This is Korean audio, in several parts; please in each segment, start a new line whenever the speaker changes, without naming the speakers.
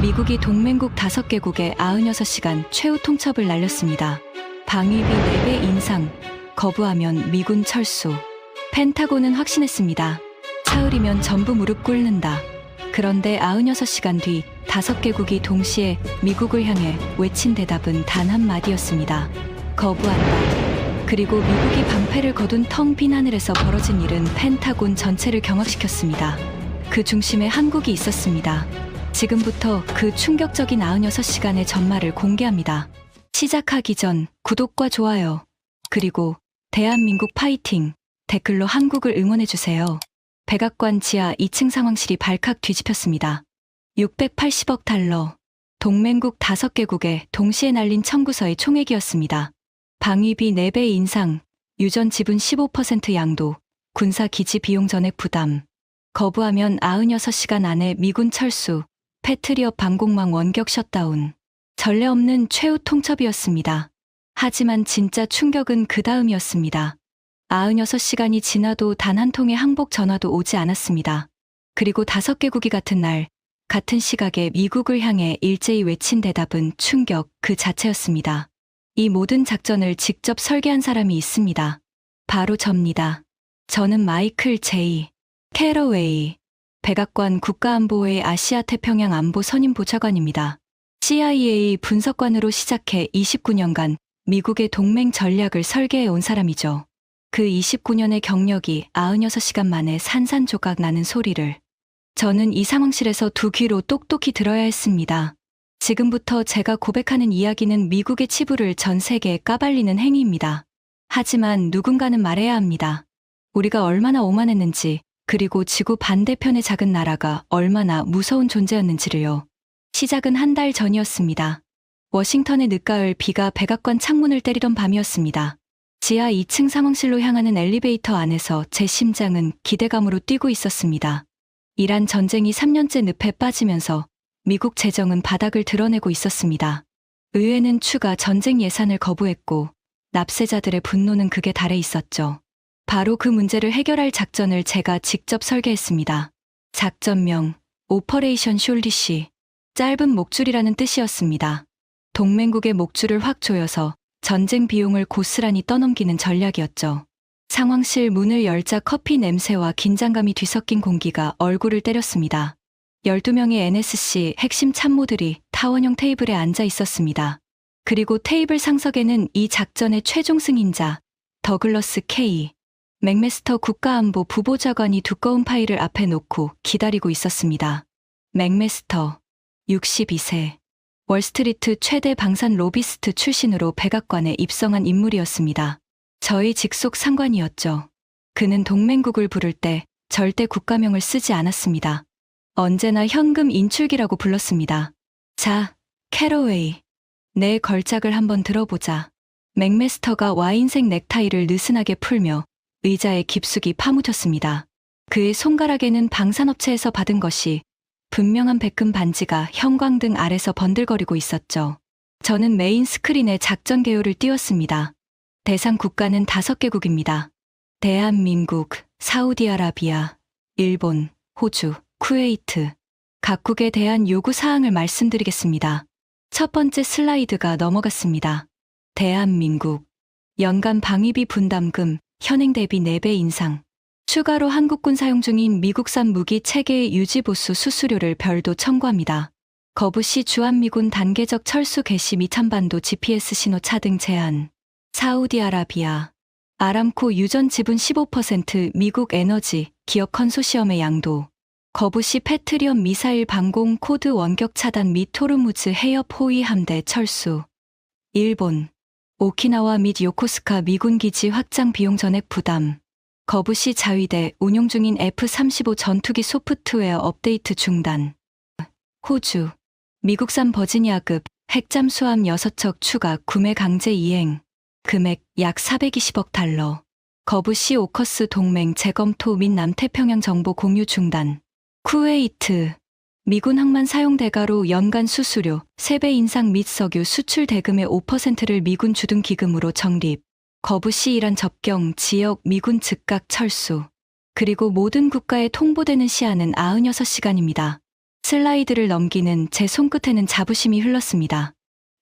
미국이 동맹국 5개국에 96시간 최후 통첩을 날렸습니다. 방위비 4배 인상, 거부하면 미군 철수. 펜타곤은 확신했습니다. 사흘이면 전부 무릎 꿇는다. 그런데 96시간 뒤 5개국이 동시에 미국을 향해 외친 대답은 단 한마디였습니다. 거부한다. 그리고 미국이 방패를 거둔 텅 빈 하늘에서 벌어진 일은 펜타곤 전체를 경악시켰습니다. 그 중심에 한국이 있었습니다. 지금부터 그 충격적인 96시간의 전말을 공개합니다. 시작하기 전 구독과 좋아요, 그리고 대한민국 파이팅 댓글로 한국을 응원해주세요. 백악관 지하 2층 상황실이 발칵 뒤집혔습니다. 680억 달러, 동맹국 5개국에 동시에 날린 청구서의 총액이었습니다. 방위비 4배 인상, 유전 지분 15% 양도, 군사기지 비용 전액 부담. 거부하면 96시간 안에 미군 철수, 패트리엇 방공망 원격 셧다운. 전례 없는 최후 통첩이었습니다. 하지만 진짜 충격은 그 다음이었습니다. 96시간이 지나도 단 한 통의 항복 전화도 오지 않았습니다. 그리고 5개국이 같은 날, 같은 시각에 미국을 향해 일제히 외친 대답은 충격 그 자체였습니다. 이 모든 작전을 직접 설계한 사람이 있습니다. 바로 접니다. 저는 마이클 J. 캐러웨이, 백악관 국가안보회의 아시아태평양 안보 선임보좌관입니다. CIA 분석관으로 시작해 29년간 미국의 동맹 전략을 설계해 온 사람이죠. 그 29년의 경력이 96시간 만에 산산조각 나는 소리를 저는 이 상황실에서 두 귀로 똑똑히 들어야 했습니다. 지금부터 제가 고백하는 이야기는 미국의 치부를 전 세계에 까발리는 행위입니다. 하지만 누군가는 말해야 합니다. 우리가 얼마나 오만했는지, 그리고 지구 반대편의 작은 나라가 얼마나 무서운 존재였는지를요. 시작은 한 달 전이었습니다. 워싱턴의 늦가을 비가 백악관 창문을 때리던 밤이었습니다. 지하 2층 상황실로 향하는 엘리베이터 안에서 제 심장은 기대감으로 뛰고 있었습니다. 이란 전쟁이 3년째 늪에 빠지면서 미국 재정은 바닥을 드러내고 있었습니다. 의회는 추가 전쟁 예산을 거부했고 납세자들의 분노는 극에 달해 있었죠. 바로 그 문제를 해결할 작전을 제가 직접 설계했습니다. 작전명, 오퍼레이션 숄리시. 짧은 목줄이라는 뜻이었습니다. 동맹국의 목줄을 확 조여서 전쟁 비용을 고스란히 떠넘기는 전략이었죠. 상황실 문을 열자 커피 냄새와 긴장감이 뒤섞인 공기가 얼굴을 때렸습니다. 12명의 NSC 핵심 참모들이 타원형 테이블에 앉아 있었습니다. 그리고 테이블 상석에는 이 작전의 최종 승인자, 더글러스 K. 맥메스터 국가안보 부보좌관이 두꺼운 파일을 앞에 놓고 기다리고 있었습니다. 맥메스터, 62세. 월스트리트 최대 방산 로비스트 출신으로 백악관에 입성한 인물이었습니다. 저희 직속 상관이었죠. 그는 동맹국을 부를 때 절대 국가명을 쓰지 않았습니다. 언제나 현금 인출기라고 불렀습니다. 자, 캐러웨이. 내 걸작을 한번 들어보자. 맥메스터가 와인색 넥타이를 느슨하게 풀며 의자에 깊숙이 파묻혔습니다. 그의 손가락에는 방산업체에서 받은 것이 분명한 백금 반지가 형광등 아래서 번들거리고 있었죠. 저는 메인 스크린에 작전 개요를 띄웠습니다. 대상 국가는 5개국입니다. 대한민국, 사우디아라비아, 일본, 호주, 쿠웨이트. 각국에 대한 요구 사항을 말씀드리겠습니다. 첫 번째 슬라이드가 넘어갔습니다. 대한민국. 연간 방위비 분담금, 현행 대비 4배 인상. 추가로 한국군 사용 중인 미국산 무기 체계의 유지보수 수수료를 별도 청구합니다. 거부 시 주한미군 단계적 철수 개시 및 한반도 GPS 신호 차등 제한. 사우디아라비아. 아람코 유전 지분 15% 미국 에너지 기업 컨소시엄의 양도. 거부 시 패트리엇 미사일 방공 코드 원격 차단 및 토르무즈 해협 호위 함대 철수. 일본. 오키나와 및 요코스카 미군 기지 확장 비용 전액 부담. 거부 시 자위대 운용 중인 F-35 전투기 소프트웨어 업데이트 중단. 호주. 미국산 버지니아급 핵잠수함 6척 추가 구매 강제 이행. 금액 약 420억 달러. 거부 시 오커스 동맹 재검토 및 남태평양 정보 공유 중단. 쿠웨이트. 미군 항만 사용 대가로 연간 수수료 3배 인상 및 석유 수출 대금의 5%를 미군 주둔 기금으로 적립. 거부 시 이란 접경 지역 미군 즉각 철수. 그리고 모든 국가에 통보되는 시한은 96시간입니다. 슬라이드를 넘기는 제 손끝에는 자부심이 흘렀습니다.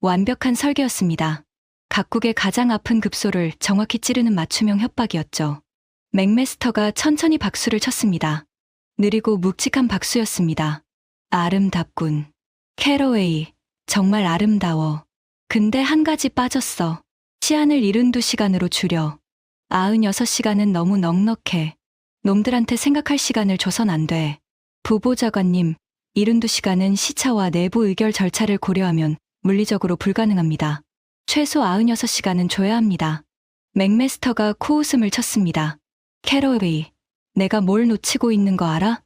완벽한 설계였습니다. 각국의 가장 아픈 급소를 정확히 찌르는 맞춤형 협박이었죠. 맥메스터가 천천히 박수를 쳤습니다. 느리고 묵직한 박수였습니다. 아름답군. 캐러웨이, 정말 아름다워. 근데 한 가지 빠졌어. 시한을 72시간으로 줄여. 96시간은 너무 넉넉해. 놈들한테 생각할 시간을 줘선 안 돼. 부보좌관님, 72시간은 시차와 내부 의결 절차를 고려하면 물리적으로 불가능합니다. 최소 96시간은 줘야 합니다. 맥메스터가 코웃음을 쳤습니다. 캐러웨이, 내가 뭘 놓치고 있는 거 알아?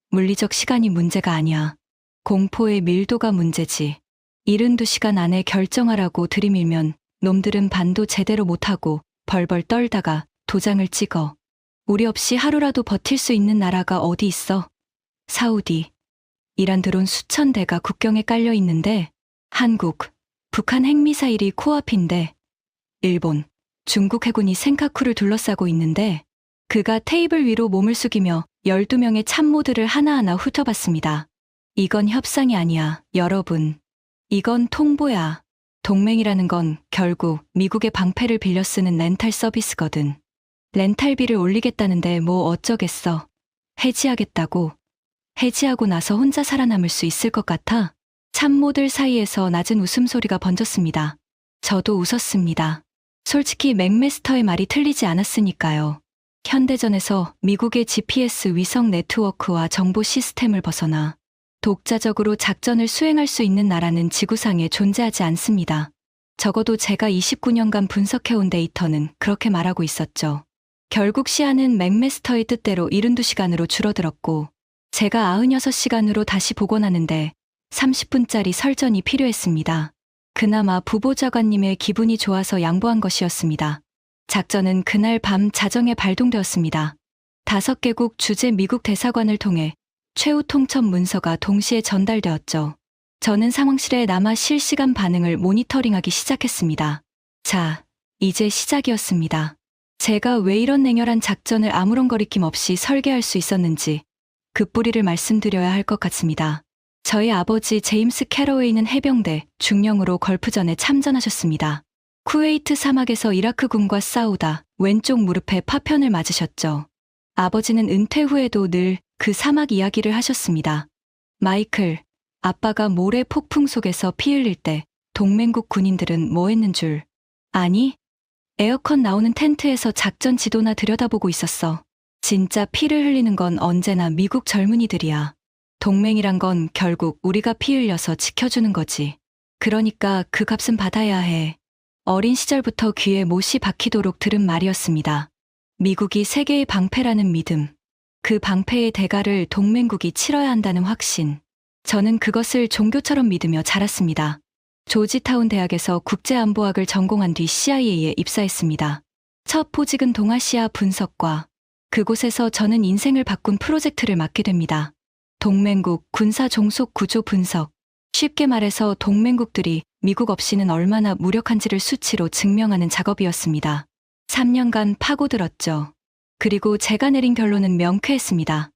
물리적 시간이 문제가 아니야. 공포의 밀도가 문제지. 72시간 안에 결정하라고 들이밀면 놈들은 반도 제대로 못하고 벌벌 떨다가 도장을 찍어. 우리 없이 하루라도 버틸 수 있는 나라가 어디 있어? 사우디. 이란 드론 수천 대가 국경에 깔려 있는데 한국, 북한 핵미사일이 코앞인데 일본, 중국 해군이 센카쿠를 둘러싸고 있는데 그가 테이블 위로 몸을 숙이며 12명의 참모들을 하나하나 훑어봤습니다. 이건 협상이 아니야, 여러분. 이건 통보야. 동맹이라는 건 결국 미국의 방패를 빌려 쓰는 렌탈 서비스거든. 렌탈비를 올리겠다는데 뭐 어쩌겠어. 해지하겠다고. 해지하고 나서 혼자 살아남을 수 있을 것 같아? 참모들 사이에서 낮은 웃음소리가 번졌습니다. 저도 웃었습니다. 솔직히 맥메스터의 말이 틀리지 않았으니까요. 현대전에서 미국의 GPS 위성 네트워크와 정보 시스템을 벗어나 독자적으로 작전을 수행할 수 있는 나라는 지구상에 존재하지 않습니다. 적어도 제가 29년간 분석해온 데이터는 그렇게 말하고 있었죠. 결국 시한은 맥메스터의 뜻대로 72시간으로 줄어들었고 제가 96시간으로 다시 복원하는데 30분짜리 설전이 필요했습니다. 그나마 부보좌관님의 기분이 좋아서 양보한 것이었습니다. 작전은 그날 밤 자정에 발동되었습니다. 5개국 주재 미국 대사관을 통해 최후 통첩 문서가 동시에 전달되었죠. 저는 상황실에 남아 실시간 반응을 모니터링하기 시작했습니다. 자, 이제 시작이었습니다. 제가 왜 이런 냉혈한 작전을 아무런거리낌 없이 설계할 수 있었는지 그 뿌리를 말씀드려야 할 것 같습니다. 저희 아버지 제임스 캐러웨이는 해병대 중령으로 걸프전에 참전하셨습니다. 쿠웨이트 사막에서 이라크군과 싸우다 왼쪽 무릎에 파편을 맞으셨죠. 아버지는 은퇴 후에도 늘 그 사막 이야기를 하셨습니다. 마이클, 아빠가 모래 폭풍 속에서 피 흘릴 때 동맹국 군인들은 뭐 했는 줄 아니? 에어컨 나오는 텐트에서 작전 지도나 들여다보고 있었어. 진짜 피를 흘리는 건 언제나 미국 젊은이들이야. 동맹이란 건 결국 우리가 피 흘려서 지켜주는 거지. 그러니까 그 값은 받아야 해. 어린 시절부터 귀에 못이 박히도록 들은 말이었습니다. 미국이 세계의 방패라는 믿음. 그 방패의 대가를 동맹국이 치러야 한다는 확신. 저는 그것을 종교처럼 믿으며 자랐습니다. 조지타운 대학에서 국제안보학을 전공한 뒤 CIA에 입사했습니다. 첫 포직은 동아시아 분석과 그곳에서 저는 인생을 바꾼 프로젝트를 맡게 됩니다. 동맹국 군사 종속 구조 분석. 쉽게 말해서 동맹국들이 미국 없이는 얼마나 무력한지를 수치로 증명하는 작업이었습니다. 3년간 파고들었죠. 그리고 제가 내린 결론은 명쾌했습니다.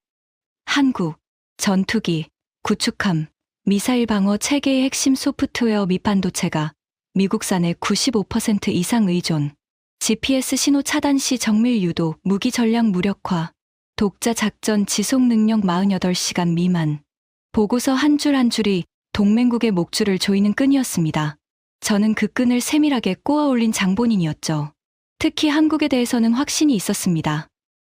한국, 전투기, 구축함, 미사일 방어 체계의 핵심 소프트웨어 및 반도체가 미국산의 95% 이상 의존, GPS 신호 차단 시 정밀 유도, 무기 전략 무력화, 독자 작전 지속 능력 48시간 미만. 보고서 한 줄 한 줄이 동맹국의 목줄을 조이는 끈이었습니다. 저는 그 끈을 세밀하게 꼬아 올린 장본인이었죠. 특히 한국에 대해서는 확신이 있었습니다.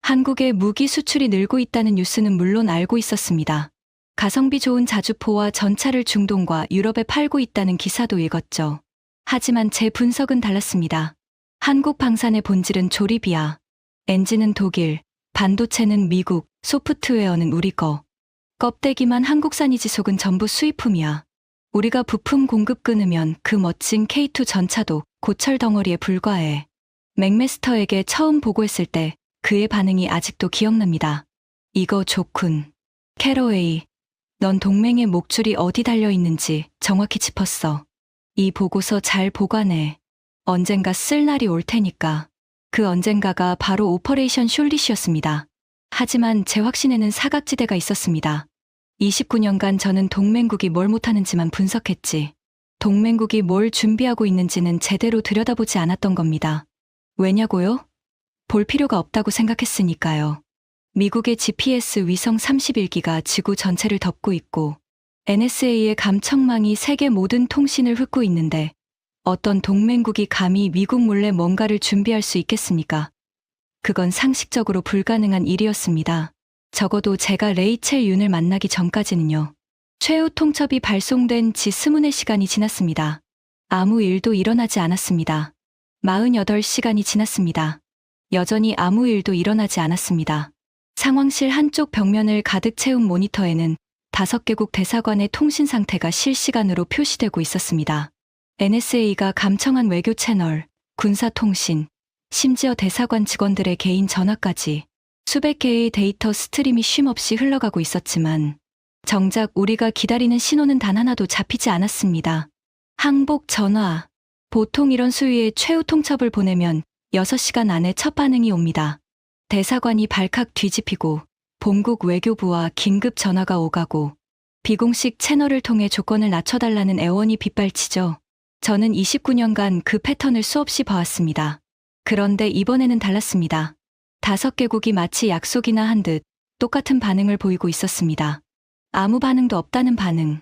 한국의 무기 수출이 늘고 있다는 뉴스는 물론 알고 있었습니다. 가성비 좋은 자주포와 전차를 중동과 유럽에 팔고 있다는 기사도 읽었죠. 하지만 제 분석은 달랐습니다. 한국 방산의 본질은 조립이야. 엔진은 독일, 반도체는 미국, 소프트웨어는 우리 거. 껍데기만 한국산이지 속은 전부 수입품이야. 우리가 부품 공급 끊으면 그 멋진 K2 전차도 고철 덩어리에 불과해. 맥메스터에게 처음 보고했을 때 그의 반응이 아직도 기억납니다. 이거 좋군. 캐러웨이, 넌 동맹의 목줄이 어디 달려있는지 정확히 짚었어. 이 보고서 잘 보관해. 언젠가 쓸 날이 올 테니까. 그 언젠가가 바로 오퍼레이션 숄릿이었습니다. 하지만 제 확신에는 사각지대가 있었습니다. 29년간 저는 동맹국이 뭘 못하는지만 분석했지. 동맹국이 뭘 준비하고 있는지는 제대로 들여다보지 않았던 겁니다. 왜냐고요? 볼 필요가 없다고 생각했으니까요. 미국의 GPS 위성 31기가 지구 전체를 덮고 있고 NSA의 감청망이 세계 모든 통신을 훑고 있는데 어떤 동맹국이 감히 미국 몰래 뭔가를 준비할 수 있겠습니까? 그건 상식적으로 불가능한 일이었습니다. 적어도 제가 레이첼 윤을 만나기 전까지는요. 최후 통첩이 발송된 지 20시간이 지났습니다. 아무 일도 일어나지 않았습니다. 48시간이 지났습니다. 여전히 아무 일도 일어나지 않았습니다. 상황실 한쪽 벽면을 가득 채운 모니터에는 5개국 대사관의 통신 상태가 실시간으로 표시되고 있었습니다. NSA가 감청한 외교 채널, 군사통신, 심지어 대사관 직원들의 개인 전화까지 수백 개의 데이터 스트림이 쉼없이 흘러가고 있었지만 정작 우리가 기다리는 신호는 단 하나도 잡히지 않았습니다. 항복 전화. 보통 이런 수위의 최후 통첩을 보내면 6시간 안에 첫 반응이 옵니다. 대사관이 발칵 뒤집히고 본국 외교부와 긴급 전화가 오가고 비공식 채널을 통해 조건을 낮춰달라는 애원이 빗발치죠. 저는 29년간 그 패턴을 수없이 봐왔습니다. 그런데 이번에는 달랐습니다. 5개국이 마치 약속이나 한 듯 똑같은 반응을 보이고 있었습니다. 아무 반응도 없다는 반응.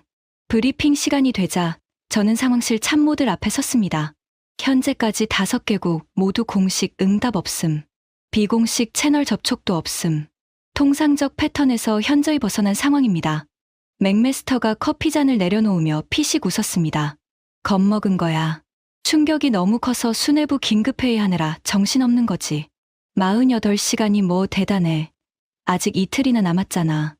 브리핑 시간이 되자 저는 상황실 참모들 앞에 섰습니다. 현재까지 5개국 모두 공식 응답 없음. 비공식 채널 접촉도 없음. 통상적 패턴에서 현저히 벗어난 상황입니다. 맥메스터가 커피잔을 내려놓으며 피식 웃었습니다. 겁먹은 거야. 충격이 너무 커서 수뇌부 긴급회의하느라 정신없는 거지. 48시간이 뭐 대단해. 아직 이틀이나 남았잖아.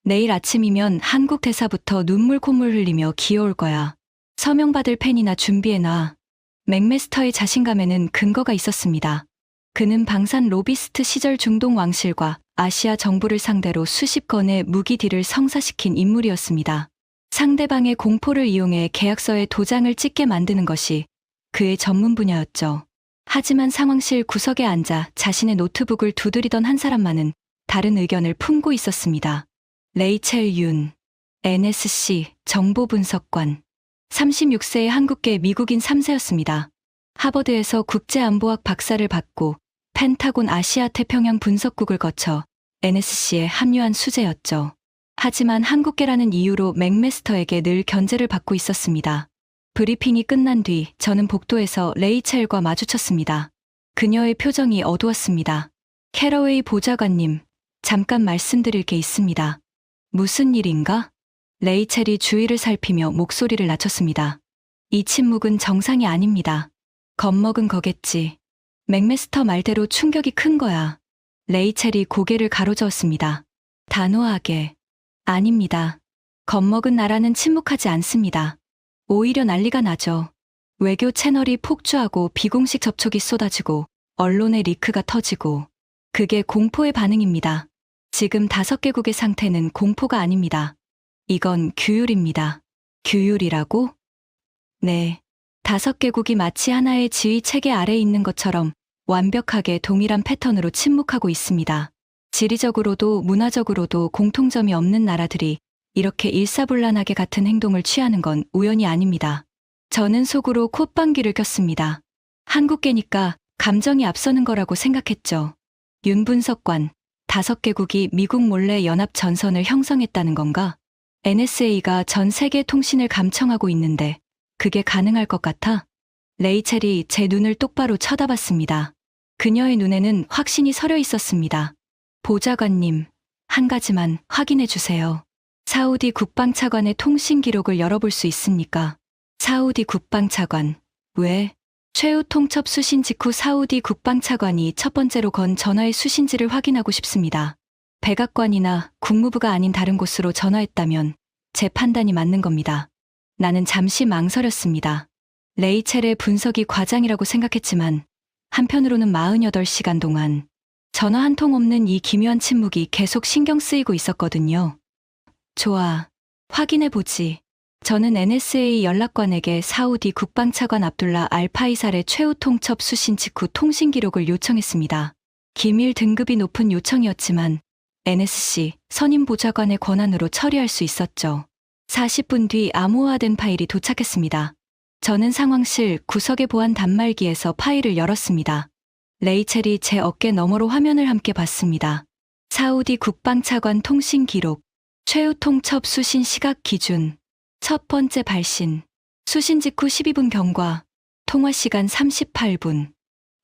내일 아침이면 한국 대사부터 눈물 콧물 흘리며 기어올 거야. 서명받을 펜이나 준비해놔. 맥메스터의 자신감에는 근거가 있었습니다. 그는 방산 로비스트 시절 중동 왕실과 아시아 정부를 상대로 수십 건의 무기 딜을 성사시킨 인물이었습니다. 상대방의 공포를 이용해 계약서에 도장을 찍게 만드는 것이 그의 전문 분야였죠. 하지만 상황실 구석에 앉아 자신의 노트북을 두드리던 한 사람만은 다른 의견을 품고 있었습니다. 레이첼 윤, NSC 정보분석관. 36세의 한국계 미국인 3세였습니다. 하버드에서 국제안보학 박사를 받고 펜타곤 아시아 태평양 분석국을 거쳐 NSC에 합류한 수재였죠. 하지만 한국계라는 이유로 맥메스터에게 늘 견제를 받고 있었습니다. 브리핑이 끝난 뒤 저는 복도에서 레이첼과 마주쳤습니다. 그녀의 표정이 어두웠습니다. 캐러웨이 보좌관님, 잠깐 말씀드릴 게 있습니다. 무슨 일인가? 레이첼이 주위를 살피며 목소리를 낮췄습니다. 이 침묵은 정상이 아닙니다. 겁먹은 거겠지. 맥메스터 말대로 충격이 큰 거야. 레이첼이 고개를 가로저었습니다. 단호하게. 아닙니다. 겁먹은 나라는 침묵하지 않습니다. 오히려 난리가 나죠. 외교 채널이 폭주하고 비공식 접촉이 쏟아지고 언론의 리크가 터지고 그게 공포의 반응입니다. 지금 5개국의 상태는 공포가 아닙니다. 이건 규율입니다. 규율이라고? 네. 5개국이 마치 하나의 지휘 체계 아래에 있는 것처럼 완벽하게 동일한 패턴으로 침묵하고 있습니다. 지리적으로도 문화적으로도 공통점이 없는 나라들이 이렇게 일사불란하게 같은 행동을 취하는 건 우연이 아닙니다. 저는 속으로 콧방귀를 꼈습니다. 한국계니까 감정이 앞서는 거라고 생각했죠. 윤 분석관, 5개국이 미국 몰래 연합 전선을 형성했다는 건가? NSA가 전 세계 통신을 감청하고 있는데 그게 가능할 것 같아? 레이첼이 제 눈을 똑바로 쳐다봤습니다. 그녀의 눈에는 확신이 서려 있었습니다. 보좌관님, 한 가지만 확인해 주세요. 사우디 국방차관의 통신 기록을 열어볼 수 있습니까? 사우디 국방차관, 왜? 최후 통첩 수신 직후 사우디 국방차관이 첫 번째로 건 전화의 수신지를 확인하고 싶습니다. 백악관이나 국무부가 아닌 다른 곳으로 전화했다면 제 판단이 맞는 겁니다. 나는 잠시 망설였습니다. 레이첼의 분석이 과장이라고 생각했지만 한편으로는 48시간 동안 전화 한 통 없는 이 기묘한 침묵이 계속 신경 쓰이고 있었거든요. 좋아. 확인해보지. 저는 NSA 연락관에게 사우디 국방차관 압둘라 알파이살의 최후 통첩 수신 직후 통신 기록을 요청했습니다. 기밀 등급이 높은 요청이었지만 NSC 선임 보좌관의 권한으로 처리할 수 있었죠. 40분 뒤 암호화된 파일이 도착했습니다. 저는 상황실 구석의 보안 단말기에서 파일을 열었습니다. 레이첼이 제 어깨 너머로 화면을 함께 봤습니다. 사우디 국방차관 통신 기록, 최후 통첩 수신 시각 기준, 첫 번째 발신, 수신 직후 12분 경과, 통화 시간 38분,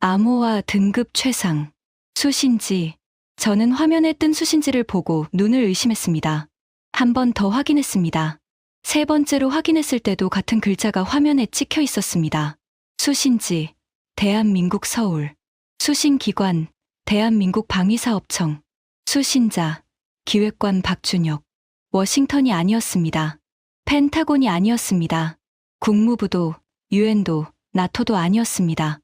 암호화 등급 최상, 수신지. 저는 화면에 뜬 수신지를 보고 눈을 의심했습니다. 한 번 더 확인했습니다. 세 번째로 확인했을 때도 같은 글자가 화면에 찍혀 있었습니다. 수신지, 대한민국 서울. 수신기관, 대한민국 방위사업청. 수신자, 기획관 박준혁. 워싱턴이 아니었습니다. 펜타곤이 아니었습니다. 국무부도, 유엔도, 나토도 아니었습니다.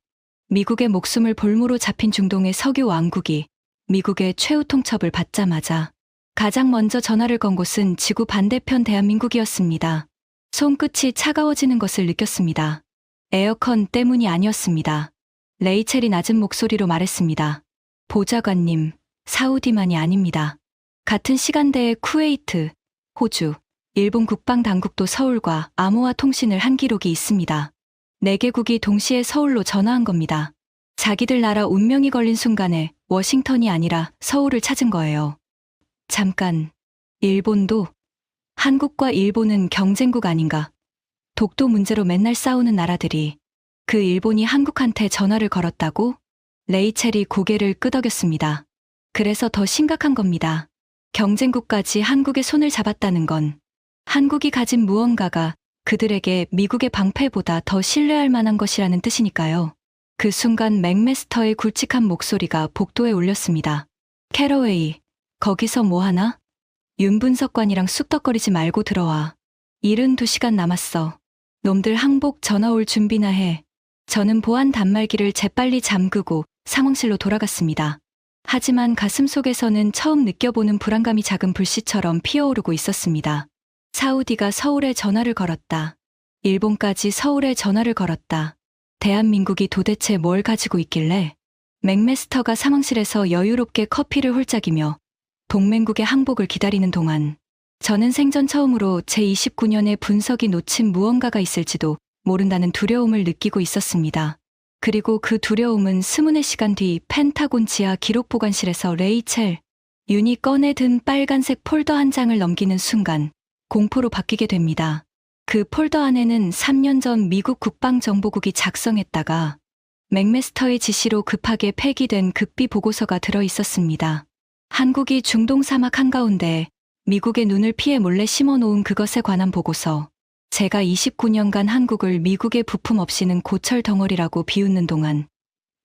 미국의 목숨을 볼모로 잡힌 중동의 석유 왕국이 미국의 최후 통첩을 받자마자 가장 먼저 전화를 건 곳은 지구 반대편 대한민국이었습니다. 손끝이 차가워지는 것을 느꼈습니다. 에어컨 때문이 아니었습니다. 레이첼이 낮은 목소리로 말했습니다. 보좌관님, 사우디만이 아닙니다. 같은 시간대에 쿠웨이트, 호주, 일본 국방당국도 서울과 암호화 통신을 한 기록이 있습니다. 4개국이 동시에 서울로 전화한 겁니다. 자기들 나라 운명이 걸린 순간에 워싱턴이 아니라 서울을 찾은 거예요. 잠깐, 일본도? 한국과 일본은 경쟁국 아닌가? 독도 문제로 맨날 싸우는 나라들이 그 일본이 한국한테 전화를 걸었다고? 레이첼이 고개를 끄덕였습니다. 그래서 더 심각한 겁니다. 경쟁국까지 한국의 손을 잡았다는 건 한국이 가진 무언가가 그들에게 미국의 방패보다 더 신뢰할 만한 것이라는 뜻이니까요. 그 순간 맥메스터의 굵직한 목소리가 복도에 울렸습니다. 캐러웨이, 거기서 뭐하나? 윤분석관이랑 쑥덕거리지 말고 들어와. 72시간 남았어. 놈들 항복 전화 올 준비나 해. 저는 보안 단말기를 재빨리 잠그고 상황실로 돌아갔습니다. 하지만 가슴속에서는 처음 느껴보는 불안감이 작은 불씨처럼 피어오르고 있었습니다. 사우디가 서울에 전화를 걸었다. 일본까지 서울에 전화를 걸었다. 대한민국이 도대체 뭘 가지고 있길래? 맥메스터가 상황실에서 여유롭게 커피를 홀짝이며 동맹국의 항복을 기다리는 동안 저는 생전 처음으로 제29년의 분석이 놓친 무언가가 있을지도 모른다는 두려움을 느끼고 있었습니다. 그리고 그 두려움은 24시간 뒤 펜타곤 지하 기록 보관실에서 레이첼 윤이 꺼내 든 빨간색 폴더 한 장을 넘기는 순간 공포로 바뀌게 됩니다. 그 폴더 안에는 3년 전 미국 국방정보국이 작성했다가 맥메스터의 지시로 급하게 폐기된 극비 보고서가 들어 있었습니다. 한국이 중동 사막 한가운데 미국의 눈을 피해 몰래 심어놓은 그것에 관한 보고서. 제가 29년간 한국을 미국의 부품 없이는 고철 덩어리라고 비웃는 동안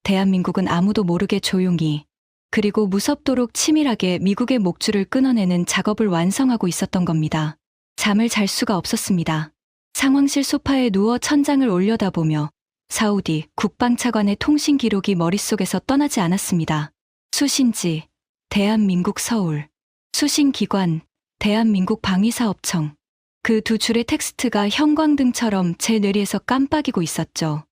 대한민국은 아무도 모르게 조용히 그리고 무섭도록 치밀하게 미국의 목줄을 끊어내는 작업을 완성하고 있었던 겁니다. 잠을 잘 수가 없었습니다. 상황실 소파에 누워 천장을 올려다보며 사우디 국방차관의 통신 기록이 머릿속에서 떠나지 않았습니다. 수신지, 대한민국 서울. 수신기관, 대한민국 방위사업청. 그 두 줄의 텍스트가 형광등처럼 제 뇌리에서 깜빡이고 있었죠.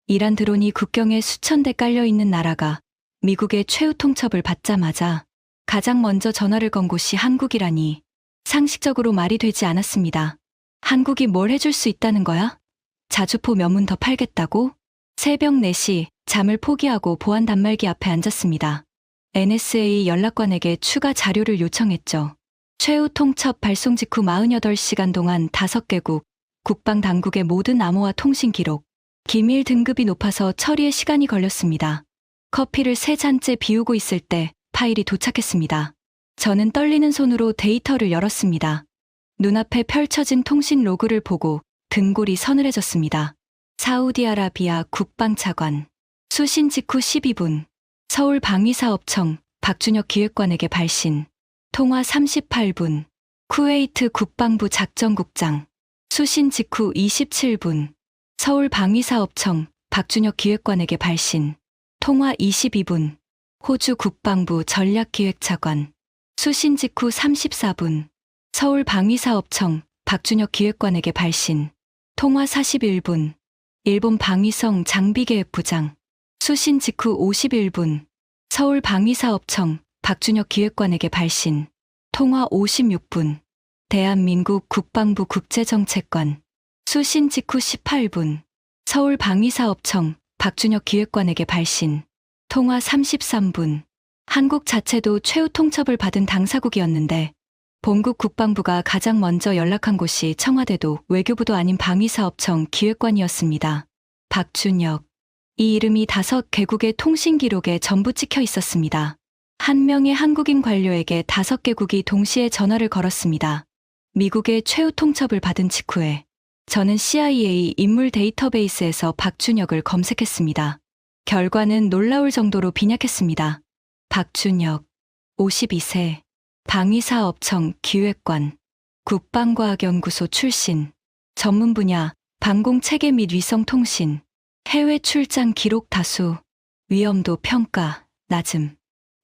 이란 드론이 국경에 수천 대 깔려있는 나라가 미국의 최후 통첩을 받자마자 가장 먼저 전화를 건 곳이 한국이라니 상식적으로 말이 되지 않았습니다. 한국이 뭘 해줄 수 있다는 거야? 자주포 몇 문 더 팔겠다고? 새벽 4시 잠을 포기하고 보안 단말기 앞에 앉았습니다. NSA 연락관에게 추가 자료를 요청했죠. 최후 통첩 발송 직후 48시간 동안 5개국 국방당국의 모든 암호화 통신 기록, 기밀 등급이 높아서 처리에 시간이 걸렸습니다. 커피를 3잔째 비우고 있을 때 파일이 도착했습니다. 저는 떨리는 손으로 데이터를 열었습니다. 눈앞에 펼쳐진 통신 로그를 보고 등골이 서늘해졌습니다. 사우디아라비아 국방차관. 수신 직후 12분. 서울 방위사업청 박준혁 기획관에게 발신. 통화 38분. 쿠웨이트 국방부 작전국장. 수신 직후 27분. 서울 방위사업청 박준혁 기획관에게 발신. 통화 22분. 호주 국방부 전략기획차관. 수신 직후 34분. 서울 방위사업청 박준혁 기획관에게 발신. 통화 41분. 일본 방위성 장비계획부장. 수신 직후 51분. 서울 방위사업청 박준혁 기획관에게 발신. 통화 56분. 대한민국 국방부 국제정책관. 수신 직후 18분. 서울 방위사업청 박준혁 기획관에게 발신. 통화 33분. 한국 자체도 최후 통첩을 받은 당사국이었는데 본국 국방부가 가장 먼저 연락한 곳이 청와대도 외교부도 아닌 방위사업청 기획관이었습니다. 박준혁. 이 이름이 5개국의 통신 기록에 전부 찍혀 있었습니다. 한 명의 한국인 관료에게 5개국이 동시에 전화를 걸었습니다. 미국의 최후 통첩을 받은 직후에 저는 CIA 인물 데이터베이스에서 박준혁을 검색했습니다. 결과는 놀라울 정도로 빈약했습니다. 박준혁, 52세, 방위사업청 기획관, 국방과학연구소 출신, 전문 분야 방공체계 및 위성통신, 해외 출장 기록 다수, 위험도 평가 낮음,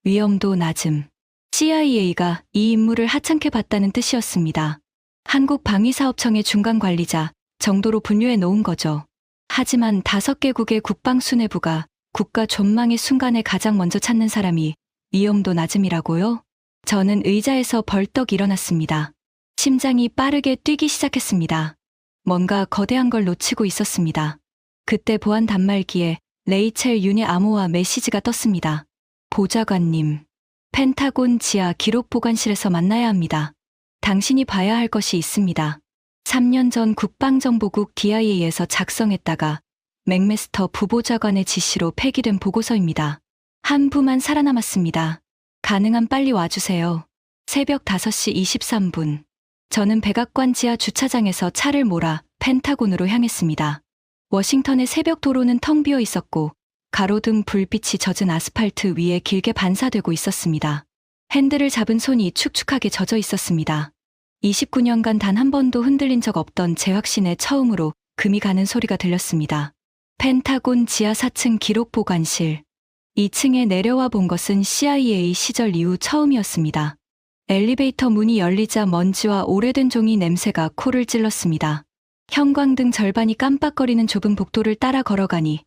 위험도 낮음. CIA가 이 임무를 하찮게 봤다는 뜻이었습니다. 한국 방위사업청의 중간 관리자 정도로 분류해 놓은 거죠. 하지만 5개국의 국방수뇌부가 국가 존망의 순간에 가장 먼저 찾는 사람이 위험도 낮음이라고요? 저는 의자에서 벌떡 일어났습니다. 심장이 빠르게 뛰기 시작했습니다. 뭔가 거대한 걸 놓치고 있었습니다. 그때 보안 단말기에 레이첼 윤의 암호화 메시지가 떴습니다. 보좌관님, 펜타곤 지하 기록 보관실에서 만나야 합니다. 당신이 봐야 할 것이 있습니다. 3년 전 국방정보국 DIA에서 작성했다가 맥메스터 부보좌관의 지시로 폐기된 보고서입니다. 한 부만 살아남았습니다. 가능한 빨리 와주세요. 새벽 5시 23분. 저는 백악관 지하 주차장에서 차를 몰아 펜타곤으로 향했습니다. 워싱턴의 새벽 도로는 텅 비어 있었고 가로등 불빛이 젖은 아스팔트 위에 길게 반사되고 있었습니다. 핸들을 잡은 손이 축축하게 젖어 있었습니다. 29년간 단 한 번도 흔들린 적 없던 제 확신에 처음으로 금이 가는 소리가 들렸습니다. 펜타곤 지하 4층 기록 보관실. 2층에 내려와 본 것은 CIA 시절 이후 처음이었습니다. 엘리베이터 문이 열리자 먼지와 오래된 종이 냄새가 코를 찔렀습니다. 형광등 절반이 깜빡거리는 좁은 복도를 따라 걸어가니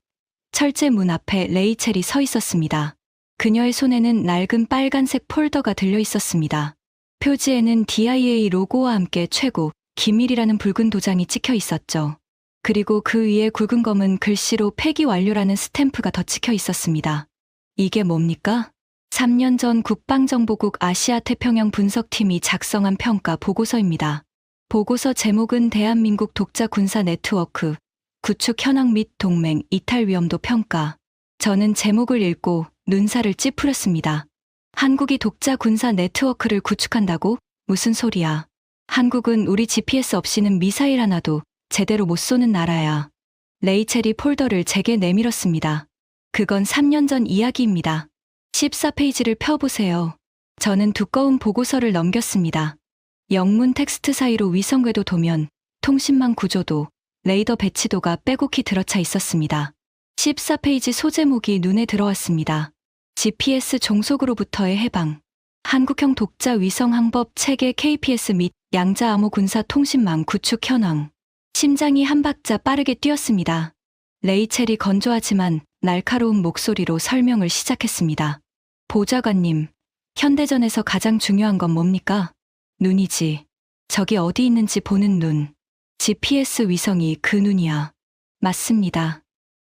철제 문 앞에 레이첼이 서 있었습니다. 그녀의 손에는 낡은 빨간색 폴더가 들려 있었습니다. 표지에는 DIA 로고와 함께 최고, 기밀이라는 붉은 도장이 찍혀 있었죠. 그리고 그 위에 굵은 검은 글씨로 폐기 완료라는 스탬프가 더 찍혀 있었습니다. 이게 뭡니까? 3년 전 국방정보국 아시아 태평양 분석팀이 작성한 평가 보고서입니다. 보고서 제목은 대한민국 독자 군사 네트워크, 구축 현황 및 동맹 이탈 위험도 평가. 저는 제목을 읽고 눈살을 찌푸렸습니다. 한국이 독자 군사 네트워크를 구축한다고? 무슨 소리야. 한국은 우리 GPS 없이는 미사일 하나도 제대로 못 쏘는 나라야. 레이첼이 폴더를 제게 내밀었습니다. 그건 3년 전 이야기입니다. 14페이지를 펴보세요. 저는 두꺼운 보고서를 넘겼습니다. 영문 텍스트 사이로 위성궤도 도면, 통신망 구조도, 레이더 배치도가 빼곡히 들어차 있었습니다. 14페이지 소제목이 눈에 들어왔습니다. GPS 종속으로부터의 해방. 한국형 독자 위성 항법 체계 KPS 및 양자 암호 군사 통신망 구축 현황. 심장이 한 박자 빠르게 뛰었습니다. 레이첼이 건조하지만 날카로운 목소리로 설명을 시작했습니다. 보좌관님, 현대전에서 가장 중요한 건 뭡니까? 눈이지. 적이 어디 있는지 보는 눈. GPS 위성이 그 눈이야. 맞습니다.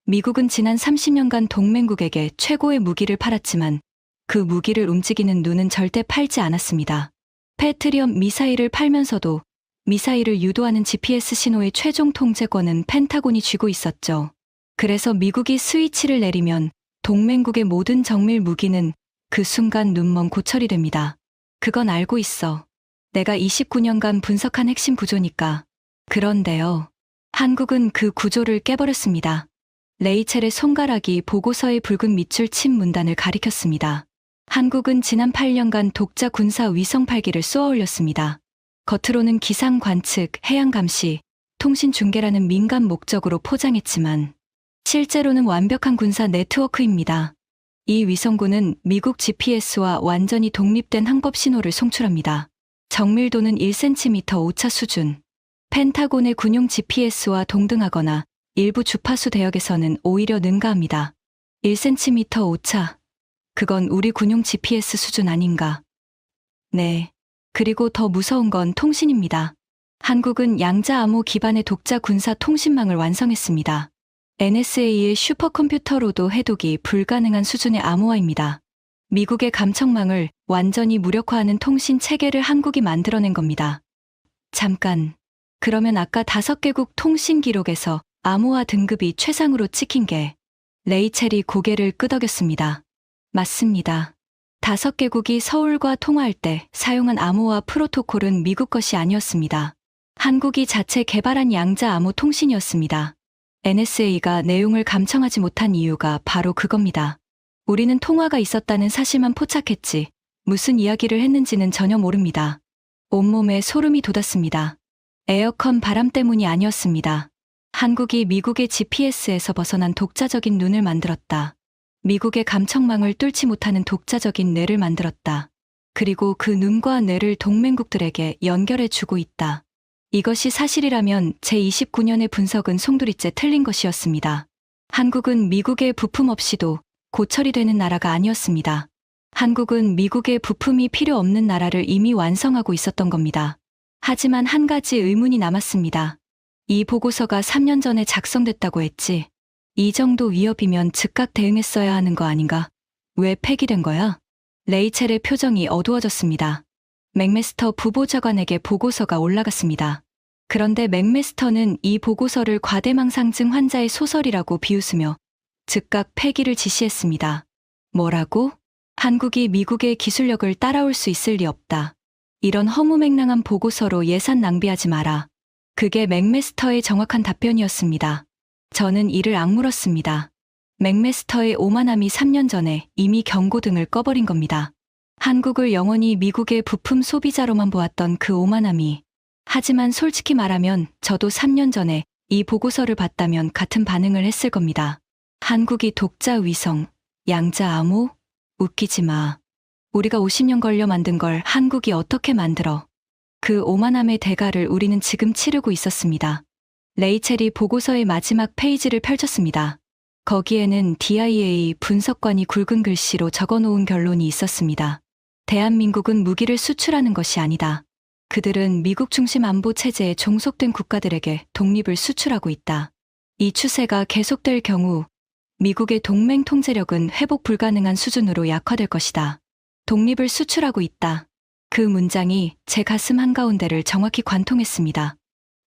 미국은 지난 30년간 동맹국에게 최고의 무기를 팔았지만 그 무기를 움직이는 눈은 절대 팔지 않았습니다. 패트리엇 미사일을 팔면서도 미사일을 유도하는 GPS 신호의 최종 통제권은 펜타곤이 쥐고 있었죠. 그래서 미국이 스위치를 내리면 동맹국의 모든 정밀 무기는 그 순간 눈먼 고철이 됩니다. 그건 알고 있어. 내가 29년간 분석한 핵심 구조니까. 그런데요. 한국은 그 구조를 깨버렸습니다. 레이첼의 손가락이 보고서의 붉은 밑줄 친 문단을 가리켰습니다. 한국은 지난 8년간 독자 군사 위성 8기를 쏘아 올렸습니다. 겉으로는 기상 관측, 해양 감시, 통신 중계라는 민간 목적으로 포장했지만 실제로는 완벽한 군사 네트워크입니다. 이 위성구는 미국 GPS와 완전히 독립된 항법 신호를 송출합니다. 정밀도는 1cm 오차 수준. 펜타곤의 군용 GPS와 동등하거나 일부 주파수 대역에서는 오히려 능가합니다. 1cm 오차. 그건 우리 군용 GPS 수준 아닌가. 네. 그리고 더 무서운 건 통신입니다. 한국은 양자 암호 기반의 독자 군사 통신망을 완성했습니다. NSA의 슈퍼컴퓨터로도 해독이 불가능한 수준의 암호화입니다. 미국의 감청망을 완전히 무력화하는 통신 체계를 한국이 만들어낸 겁니다. 잠깐. 그러면 아까 5개국 통신 기록에서 암호화 등급이 최상으로 찍힌 게 레이첼이 고개를 끄덕였습니다. 맞습니다. 5개국이 서울과 통화할 때 사용한 암호화 프로토콜은 미국 것이 아니었습니다. 한국이 자체 개발한 양자 암호 통신이었습니다. NSA가 내용을 감청하지 못한 이유가 바로 그겁니다. 우리는 통화가 있었다는 사실만 포착했지 무슨 이야기를 했는지는 전혀 모릅니다. 온몸에 소름이 돋았습니다. 에어컨 바람 때문이 아니었습니다. 한국이 미국의 GPS에서 벗어난 독자적인 눈을 만들었다. 미국의 감청망을 뚫지 못하는 독자적인 뇌를 만들었다. 그리고 그 눈과 뇌를 동맹국들에게 연결해주고 있다. 이것이 사실이라면 제29년의 분석은 송두리째 틀린 것이었습니다. 한국은 미국의 부품 없이도 고철이 되는 나라가 아니었습니다. 한국은 미국의 부품이 필요 없는 나라를 이미 완성하고 있었던 겁니다. 하지만 한 가지 의문이 남았습니다. 이 보고서가 3년 전에 작성됐다고 했지. 이 정도 위협이면 즉각 대응했어야 하는 거 아닌가? 왜 폐기된 거야? 레이첼의 표정이 어두워졌습니다. 맥메스터 부보좌관에게 보고서가 올라갔습니다. 그런데 맥메스터는 이 보고서를 과대망상증 환자의 소설이라고 비웃으며 즉각 폐기를 지시했습니다. 뭐라고? 한국이 미국의 기술력을 따라올 수 있을 리 없다. 이런 허무맹랑한 보고서로 예산 낭비하지 마라. 그게 맥메스터의 정확한 답변이었습니다. 저는 이를 악물었습니다. 맥메스터의 오만함이 3년 전에 이미 경고등을 꺼버린 겁니다. 한국을 영원히 미국의 부품 소비자로만 보았던 그 오만함이. 하지만 솔직히 말하면 저도 3년 전에 이 보고서를 봤다면 같은 반응을 했을 겁니다. 한국이 독자 위성, 양자 암호? 웃기지 마. 우리가 50년 걸려 만든 걸 한국이 어떻게 만들어? 그 오만함의 대가를 우리는 지금 치르고 있었습니다. 레이첼이 보고서의 마지막 페이지를 펼쳤습니다. 거기에는 DIA 분석관이 굵은 글씨로 적어놓은 결론이 있었습니다. 대한민국은 무기를 수출하는 것이 아니다. 그들은 미국 중심 안보 체제에 종속된 국가들에게 독립을 수출하고 있다. 이 추세가 계속될 경우 미국의 동맹 통제력은 회복 불가능한 수준으로 약화될 것이다. 독립을 수출하고 있다. 그 문장이 제 가슴 한가운데를 정확히 관통했습니다.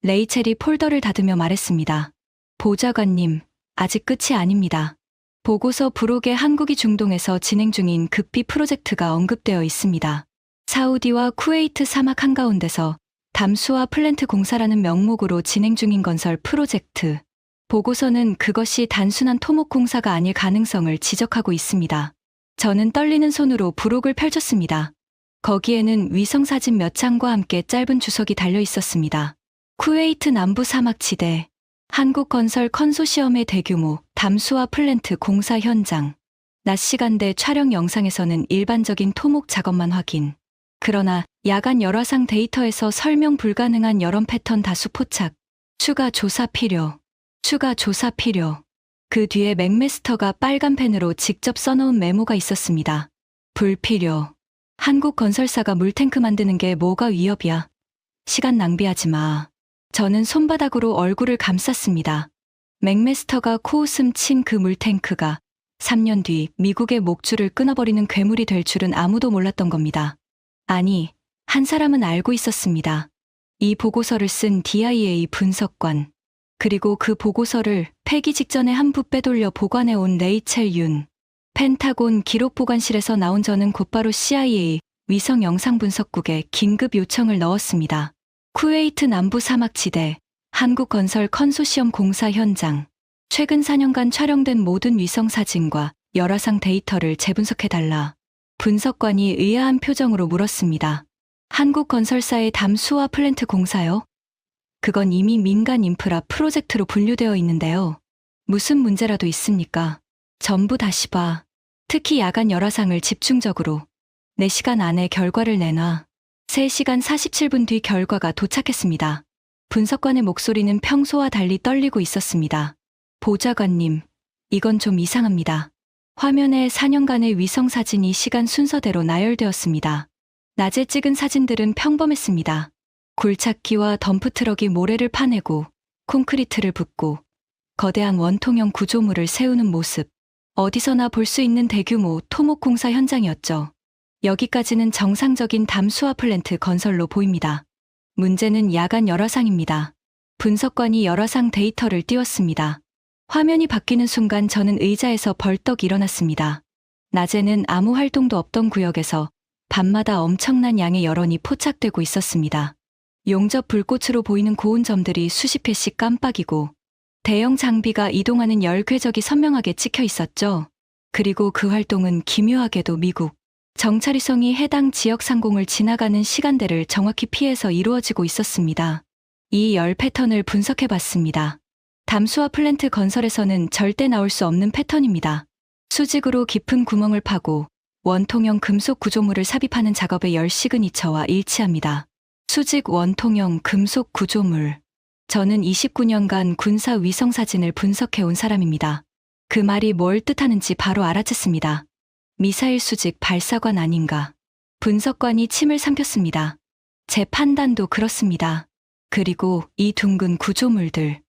레이첼이 폴더를 닫으며 말했습니다. 보좌관님, 아직 끝이 아닙니다. 보고서 부록에 한국이 중동에서 진행 중인 급비 프로젝트가 언급되어 있습니다. 사우디와 쿠웨이트 사막 한가운데서 담수화 플랜트 공사라는 명목으로 진행 중인 건설 프로젝트. 보고서는 그것이 단순한 토목 공사가 아닐 가능성을 지적하고 있습니다. 저는 떨리는 손으로 부록을 펼쳤습니다. 거기에는 위성사진 몇 장과 함께 짧은 주석이 달려 있었습니다. 쿠웨이트 남부 사막지대, 한국건설 컨소시엄의 대규모 담수화 플랜트 공사 현장. 낮 시간대 촬영 영상에서는 일반적인 토목 작업만 확인. 그러나 야간 열화상 데이터에서 설명 불가능한 여론 패턴 다수 포착. 추가 조사 필요. 추가 조사 필요. 그 뒤에 맥메스터가 빨간 펜으로 직접 써놓은 메모가 있었습니다. 불필요. 한국 건설사가 물탱크 만드는 게 뭐가 위협이야. 시간 낭비하지 마. 저는 손바닥으로 얼굴을 감쌌습니다. 맥메스터가 코웃음 친 그 물탱크가 3년 뒤 미국의 목줄을 끊어버리는 괴물이 될 줄은 아무도 몰랐던 겁니다. 아니, 한 사람은 알고 있었습니다. 이 보고서를 쓴 DIA 분석관. 그리고 그 보고서를 폐기 직전에 한 부 빼돌려 보관해온 레이첼 윤. 펜타곤 기록보관실에서 나온 저는 곧바로 CIA 위성 영상분석국에 긴급 요청을 넣었습니다. 쿠웨이트 남부 사막지대, 한국건설 컨소시엄 공사 현장. 최근 4년간 촬영된 모든 위성 사진과 열화상 데이터를 재분석해달라. 분석관이 의아한 표정으로 물었습니다. 한국건설사의 담수화 플랜트 공사요? 그건 이미 민간 인프라 프로젝트로 분류되어 있는데요. 무슨 문제라도 있습니까? 전부 다시 봐. 특히 야간 열화상을 집중적으로. 4시간 안에 결과를 내놔. 3시간 47분 뒤 결과가 도착했습니다. 분석관의 목소리는 평소와 달리 떨리고 있었습니다. 보좌관님, 이건 좀 이상합니다. 화면에 4년간의 위성 사진이 시간 순서대로 나열되었습니다. 낮에 찍은 사진들은 평범했습니다. 굴착기와 덤프트럭이 모래를 파내고 콘크리트를 붓고 거대한 원통형 구조물을 세우는 모습. 어디서나 볼 수 있는 대규모 토목 공사 현장이었죠. 여기까지는 정상적인 담수화 플랜트 건설로 보입니다. 문제는 야간 열화상입니다. 분석관이 열화상 데이터를 띄웠습니다. 화면이 바뀌는 순간 저는 의자에서 벌떡 일어났습니다. 낮에는 아무 활동도 없던 구역에서 밤마다 엄청난 양의 열원이 포착되고 있었습니다. 용접 불꽃으로 보이는 고운 점들이 수십 회씩 깜빡이고 대형 장비가 이동하는 열 궤적이 선명하게 찍혀 있었죠. 그리고 그 활동은 기묘하게도 미국 정찰위성이 해당 지역 상공을 지나가는 시간대를 정확히 피해서 이루어지고 있었습니다. 이 열 패턴을 분석해 봤습니다. 담수화 플랜트 건설에서는 절대 나올 수 없는 패턴입니다. 수직으로 깊은 구멍을 파고 원통형 금속 구조물을 삽입하는 작업의 열 시그니처와 일치합니다. 수직 원통형 금속 구조물. 저는 29년간 군사 위성 사진을 분석해온 사람입니다. 그 말이 뭘 뜻하는지 바로 알아챘습니다. 미사일 수직 발사관 아닌가. 분석관이 침을 삼켰습니다. 제 판단도 그렇습니다. 그리고 이 둥근 구조물들.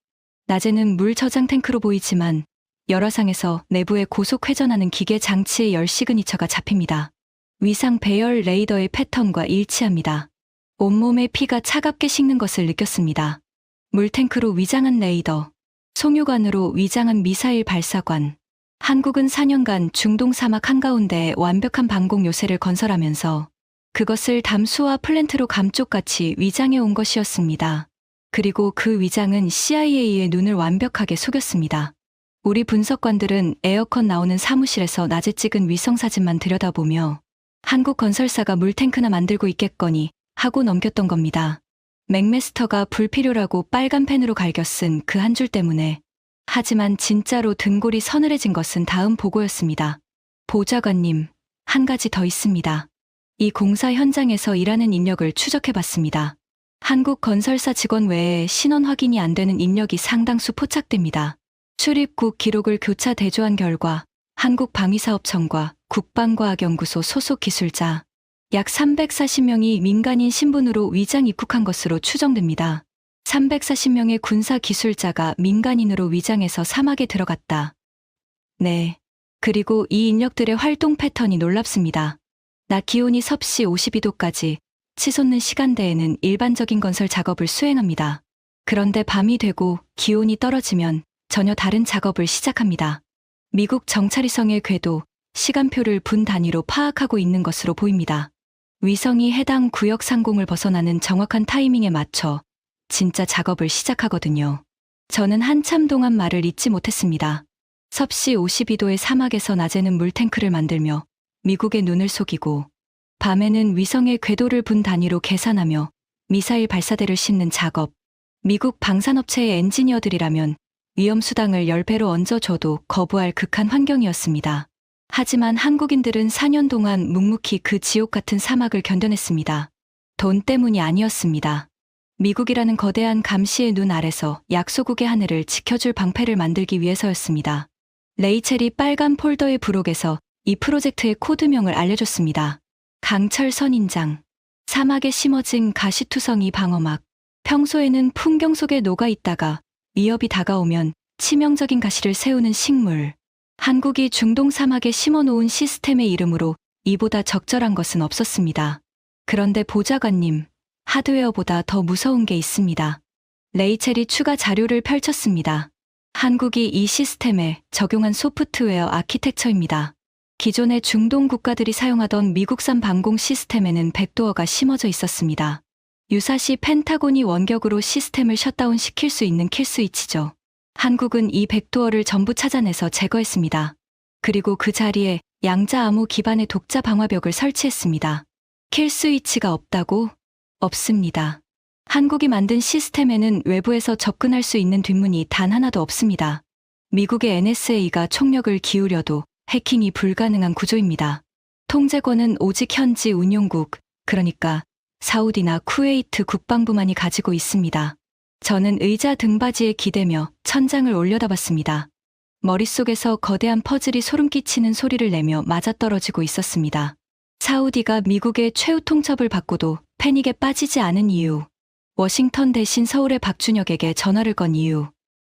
낮에는 물 저장 탱크로 보이지만 열화상에서 내부에 고속 회전하는 기계 장치의 열 시그니처가 잡힙니다. 위상 배열 레이더의 패턴과 일치합니다. 온몸에 피가 차갑게 식는 것을 느꼈습니다. 물탱크로 위장한 레이더, 송유관으로 위장한 미사일 발사관. 한국은 4년간 중동 사막 한가운데에 완벽한 방공 요새를 건설하면서 그것을 담수화 플랜트로 감쪽같이 위장해 온 것이었습니다. 그리고 그 위장은 CIA의 눈을 완벽하게 속였습니다. 우리 분석관들은 에어컨 나오는 사무실에서 낮에 찍은 위성사진만 들여다보며 한국 건설사가 물탱크나 만들고 있겠거니 하고 넘겼던 겁니다. 맥메스터가 불필요라고 빨간 펜으로 갈겨 쓴 그 한 줄 때문에. 하지만 진짜로 등골이 서늘해진 것은 다음 보고였습니다. 보좌관님, 한 가지 더 있습니다. 이 공사 현장에서 일하는 인력을 추적해봤습니다. 한국 건설사 직원 외에 신원 확인이 안 되는 인력이 상당수 포착됩니다. 출입국 기록을 교차 대조한 결과 한국방위사업청과 국방과학연구소 소속 기술자 약 340명이 민간인 신분으로 위장 입국한 것으로 추정됩니다. 340명의 군사 기술자가 민간인으로 위장해서 사막에 들어갔다. 네. 그리고 이 인력들의 활동 패턴이 놀랍습니다. 낮 기온이 섭씨 52도까지 치솟는 시간대에는 일반적인 건설 작업을 수행합니다. 그런데 밤이 되고 기온이 떨어지면 전혀 다른 작업을 시작합니다. 미국 정찰위성의 궤도, 시간표를 분 단위로 파악하고 있는 것으로 보입니다. 위성이 해당 구역 상공을 벗어나는 정확한 타이밍에 맞춰 진짜 작업을 시작하거든요. 저는 한참 동안 말을 잇지 못했습니다. 섭씨 52도의 사막에서 낮에는 물탱크를 만들며 미국의 눈을 속이고 밤에는 위성의 궤도를 분 단위로 계산하며 미사일 발사대를 싣는 작업. 미국 방산업체의 엔지니어들이라면 위험수당을 10배로 얹어줘도 거부할 극한 환경이었습니다. 하지만 한국인들은 4년 동안 묵묵히 그 지옥 같은 사막을 견뎌냈습니다. 돈 때문이 아니었습니다. 미국이라는 거대한 감시의 눈 아래서 약소국의 하늘을 지켜줄 방패를 만들기 위해서였습니다. 레이첼이 빨간 폴더의 부록에서 이 프로젝트의 코드명을 알려줬습니다. 강철 선인장. 사막에 심어진 가시투성이 방어막. 평소에는 풍경 속에 녹아 있다가 위협이 다가오면 치명적인 가시를 세우는 식물. 한국이 중동 사막에 심어놓은 시스템의 이름으로 이보다 적절한 것은 없었습니다. 그런데 보좌관님, 하드웨어보다 더 무서운 게 있습니다. 레이첼이 추가 자료를 펼쳤습니다. 한국이 이 시스템에 적용한 소프트웨어 아키텍처입니다. 기존의 중동 국가들이 사용하던 미국산 방공 시스템에는 백도어가 심어져 있었습니다. 유사시 펜타곤이 원격으로 시스템을 셧다운 시킬 수 있는 킬스위치죠. 한국은 이 백도어를 전부 찾아내서 제거했습니다. 그리고 그 자리에 양자 암호 기반의 독자 방화벽을 설치했습니다. 킬스위치가 없다고? 없습니다. 한국이 만든 시스템에는 외부에서 접근할 수 있는 뒷문이 단 하나도 없습니다. 미국의 NSA가 총력을 기울여도 해킹이 불가능한 구조입니다. 통제권은 오직 현지 운용국, 그러니까 사우디나 쿠웨이트 국방부만이 가지고 있습니다. 저는 의자 등받이에 기대며 천장을 올려다봤습니다. 머릿속에서 거대한 퍼즐이 소름 끼치는 소리를 내며 맞아떨어지고 있었습니다. 사우디가 미국의 최후 통첩을 받고도 패닉에 빠지지 않은 이유, 워싱턴 대신 서울의 박준혁에게 전화를 건 이유,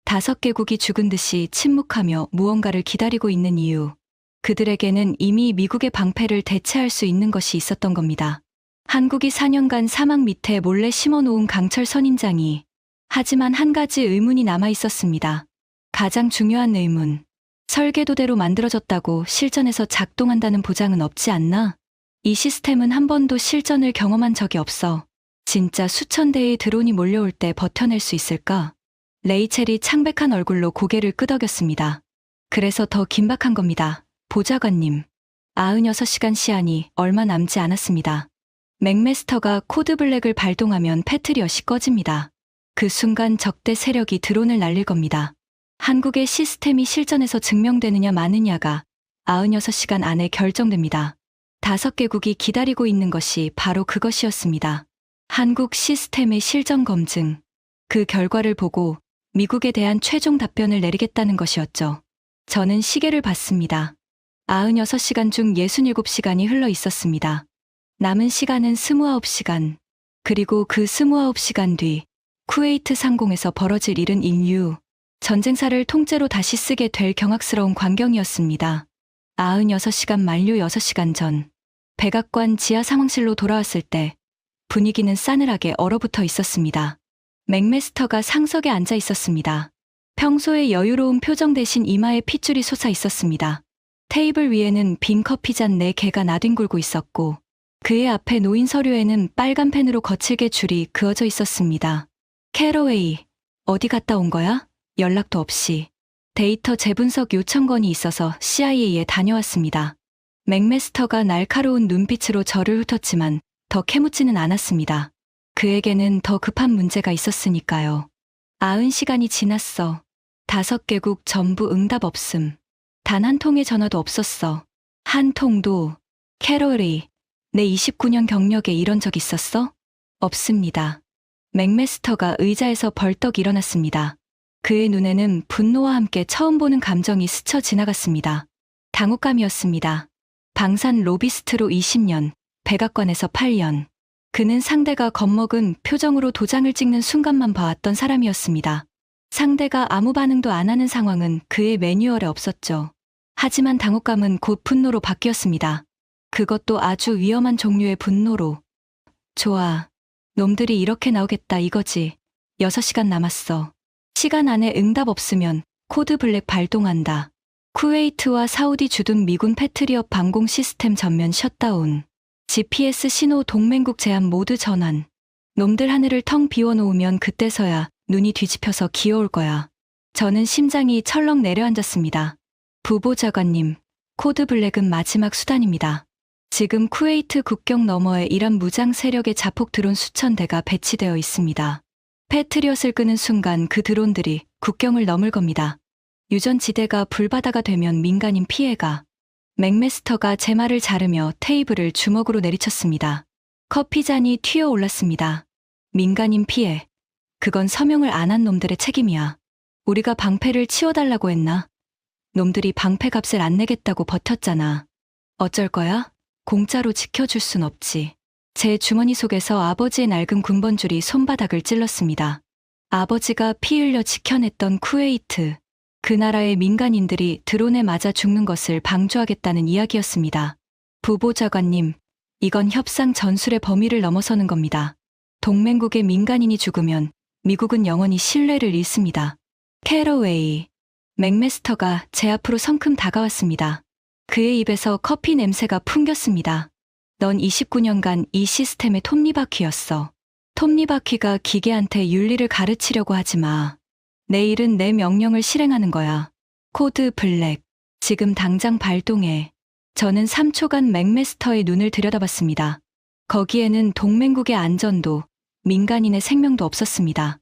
5개국이 죽은 듯이 침묵하며 무언가를 기다리고 있는 이유, 그들에게는 이미 미국의 방패를 대체할 수 있는 것이 있었던 겁니다. 한국이 4년간 사막 밑에 몰래 심어놓은 강철 선인장이. 하지만 한 가지 의문이 남아 있었습니다. 가장 중요한 의문. 설계도대로 만들어졌다고 실전에서 작동한다는 보장은 없지 않나? 이 시스템은 한 번도 실전을 경험한 적이 없어. 진짜 수천 대의 드론이 몰려올 때 버텨낼 수 있을까? 레이첼이 창백한 얼굴로 고개를 끄덕였습니다. 그래서 더 긴박한 겁니다. 보좌관님. 96시간 시한이 얼마 남지 않았습니다. 맥메스터가 코드 블랙을 발동하면 패트리엇이 꺼집니다. 그 순간 적대 세력이 드론을 날릴 겁니다. 한국의 시스템이 실전에서 증명되느냐 마느냐가 96시간 안에 결정됩니다. 5개국이 기다리고 있는 것이 바로 그것이었습니다. 한국 시스템의 실전 검증. 그 결과를 보고 미국에 대한 최종 답변을 내리겠다는 것이었죠. 저는 시계를 봤습니다. 96시간 중 67시간이 흘러 있었습니다. 남은 시간은 29시간. 그리고 그 29시간 뒤 쿠웨이트 상공에서 벌어질 일은 인류 전쟁사를 통째로 다시 쓰게 될 경악스러운 광경이었습니다. 96시간 만료 6시간 전 백악관 지하 상황실로 돌아왔을 때 분위기는 싸늘하게 얼어붙어 있었습니다. 맥메스터가 상석에 앉아 있었습니다. 평소의 여유로운 표정 대신 이마에 핏줄이 솟아 있었습니다. 테이블 위에는 빈 커피잔 4개가 나뒹굴고 있었고 그의 앞에 놓인 서류에는 빨간 펜으로 거칠게 줄이 그어져 있었습니다. 캐러웨이, 어디 갔다 온 거야? 연락도 없이. 데이터 재분석 요청건이 있어서 CIA에 다녀왔습니다. 맥메스터가 날카로운 눈빛으로 저를 훑었지만 더 캐묻지는 않았습니다. 그에게는 더 급한 문제가 있었으니까요. 90시간이 지났어. 5개국 전부 응답 없음. 단 한 통의 전화도 없었어. 한 통도. 캐롤이, 내 29년 경력에 이런 적 있었어? 없습니다. 맥메스터가 의자에서 벌떡 일어났습니다. 그의 눈에는 분노와 함께 처음 보는 감정이 스쳐 지나갔습니다. 당혹감이었습니다. 방산 로비스트로 20년, 백악관에서 8년. 그는 상대가 겁먹은 표정으로 도장을 찍는 순간만 봐왔던 사람이었습니다. 상대가 아무 반응도 안 하는 상황은 그의 매뉴얼에 없었죠. 하지만 당혹감은 곧 분노로 바뀌었습니다. 그것도 아주 위험한 종류의 분노로. 좋아. 놈들이 이렇게 나오겠다 이거지. 6시간 남았어. 시간 안에 응답 없으면 코드 블랙 발동한다. 쿠웨이트와 사우디 주둔 미군 패트리엇 방공 시스템 전면 셧다운. GPS 신호 동맹국 제한 모두 전환. 놈들 하늘을 텅 비워놓으면 그때서야 눈이 뒤집혀서 기어올 거야. 저는 심장이 철렁 내려앉았습니다. 부보좌관님, 코드 블랙은 마지막 수단입니다. 지금 쿠웨이트 국경 너머에 이란 무장 세력의 자폭 드론 수천 대가 배치되어 있습니다. 패트리엇을 끄는 순간 그 드론들이 국경을 넘을 겁니다. 유전지대가 불바다가 되면 민간인 피해가. 맥메스터가 제 말을 자르며 테이블을 주먹으로 내리쳤습니다. 커피잔이 튀어 올랐습니다. 민간인 피해. 그건 서명을 안 한 놈들의 책임이야. 우리가 방패를 치워달라고 했나? 놈들이 방패 값을 안 내겠다고 버텼잖아. 어쩔 거야? 공짜로 지켜줄 순 없지. 제 주머니 속에서 아버지의 낡은 군번줄이 손바닥을 찔렀습니다. 아버지가 피 흘려 지켜냈던 쿠웨이트. 그 나라의 민간인들이 드론에 맞아 죽는 것을 방조하겠다는 이야기였습니다. 부보좌관님, 이건 협상 전술의 범위를 넘어서는 겁니다. 동맹국의 민간인이 죽으면 미국은 영원히 신뢰를 잃습니다. 캐러웨이. 맥메스터가 제 앞으로 성큼 다가왔습니다. 그의 입에서 커피 냄새가 풍겼습니다. 넌 29년간 이 시스템의 톱니바퀴였어. 톱니바퀴가 기계한테 윤리를 가르치려고 하지 마. 내일은 내 명령을 실행하는 거야. 코드 블랙. 지금 당장 발동해. 저는 3초간 맥메스터의 눈을 들여다봤습니다. 거기에는 동맹국의 안전도, 민간인의 생명도 없었습니다.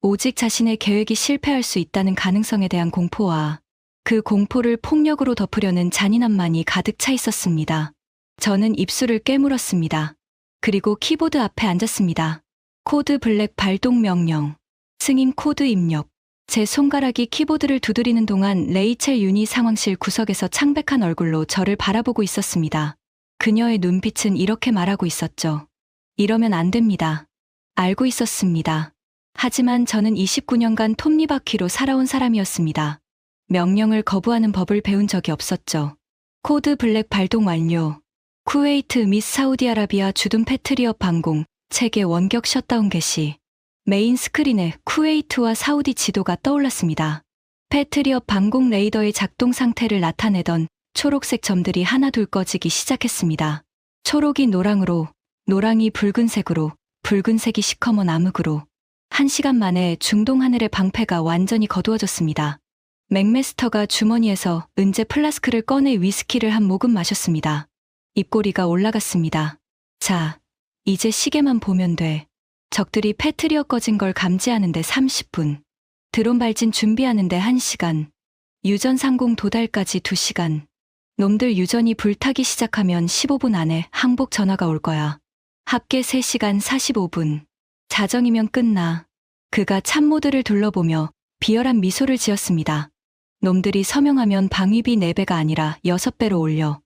오직 자신의 계획이 실패할 수 있다는 가능성에 대한 공포와 그 공포를 폭력으로 덮으려는 잔인함만이 가득 차 있었습니다. 저는 입술을 깨물었습니다. 그리고 키보드 앞에 앉았습니다. 코드 블랙 발동 명령. 승인 코드 입력. 제 손가락이 키보드를 두드리는 동안 레이첼 윤이 상황실 구석에서 창백한 얼굴로 저를 바라보고 있었습니다. 그녀의 눈빛은 이렇게 말하고 있었죠. 이러면 안 됩니다. 알고 있었습니다. 하지만 저는 29년간 톱니바퀴로 살아온 사람이었습니다. 명령을 거부하는 법을 배운 적이 없었죠. 코드 블랙 발동 완료. 쿠웨이트 및 사우디아라비아 주둔 패트리엇 방공, 체계 원격 셧다운 개시. 메인 스크린에 쿠웨이트와 사우디 지도가 떠올랐습니다. 패트리엇 방공 레이더의 작동 상태를 나타내던 초록색 점들이 하나둘 꺼지기 시작했습니다. 초록이 노랑으로, 노랑이 붉은색으로, 붉은색이 시커먼 암흑으로. 1시간 만에 중동 하늘의 방패가 완전히 거두어졌습니다. 맥메스터가 주머니에서 은제 플라스크를 꺼내 위스키를 한 모금 마셨습니다. 입꼬리가 올라갔습니다. 자, 이제 시계만 보면 돼. 적들이 패트리엇 꺼진 걸 감지하는데 30분. 드론 발진 준비하는데 1시간. 유전 상공 도달까지 2시간. 놈들 유전이 불타기 시작하면 15분 안에 항복 전화가 올 거야. 합계 3시간 45분. 자정이면 끝나. 그가 참모들을 둘러보며 비열한 미소를 지었습니다. 놈들이 서명하면 방위비 4배가 아니라 6배로 올려.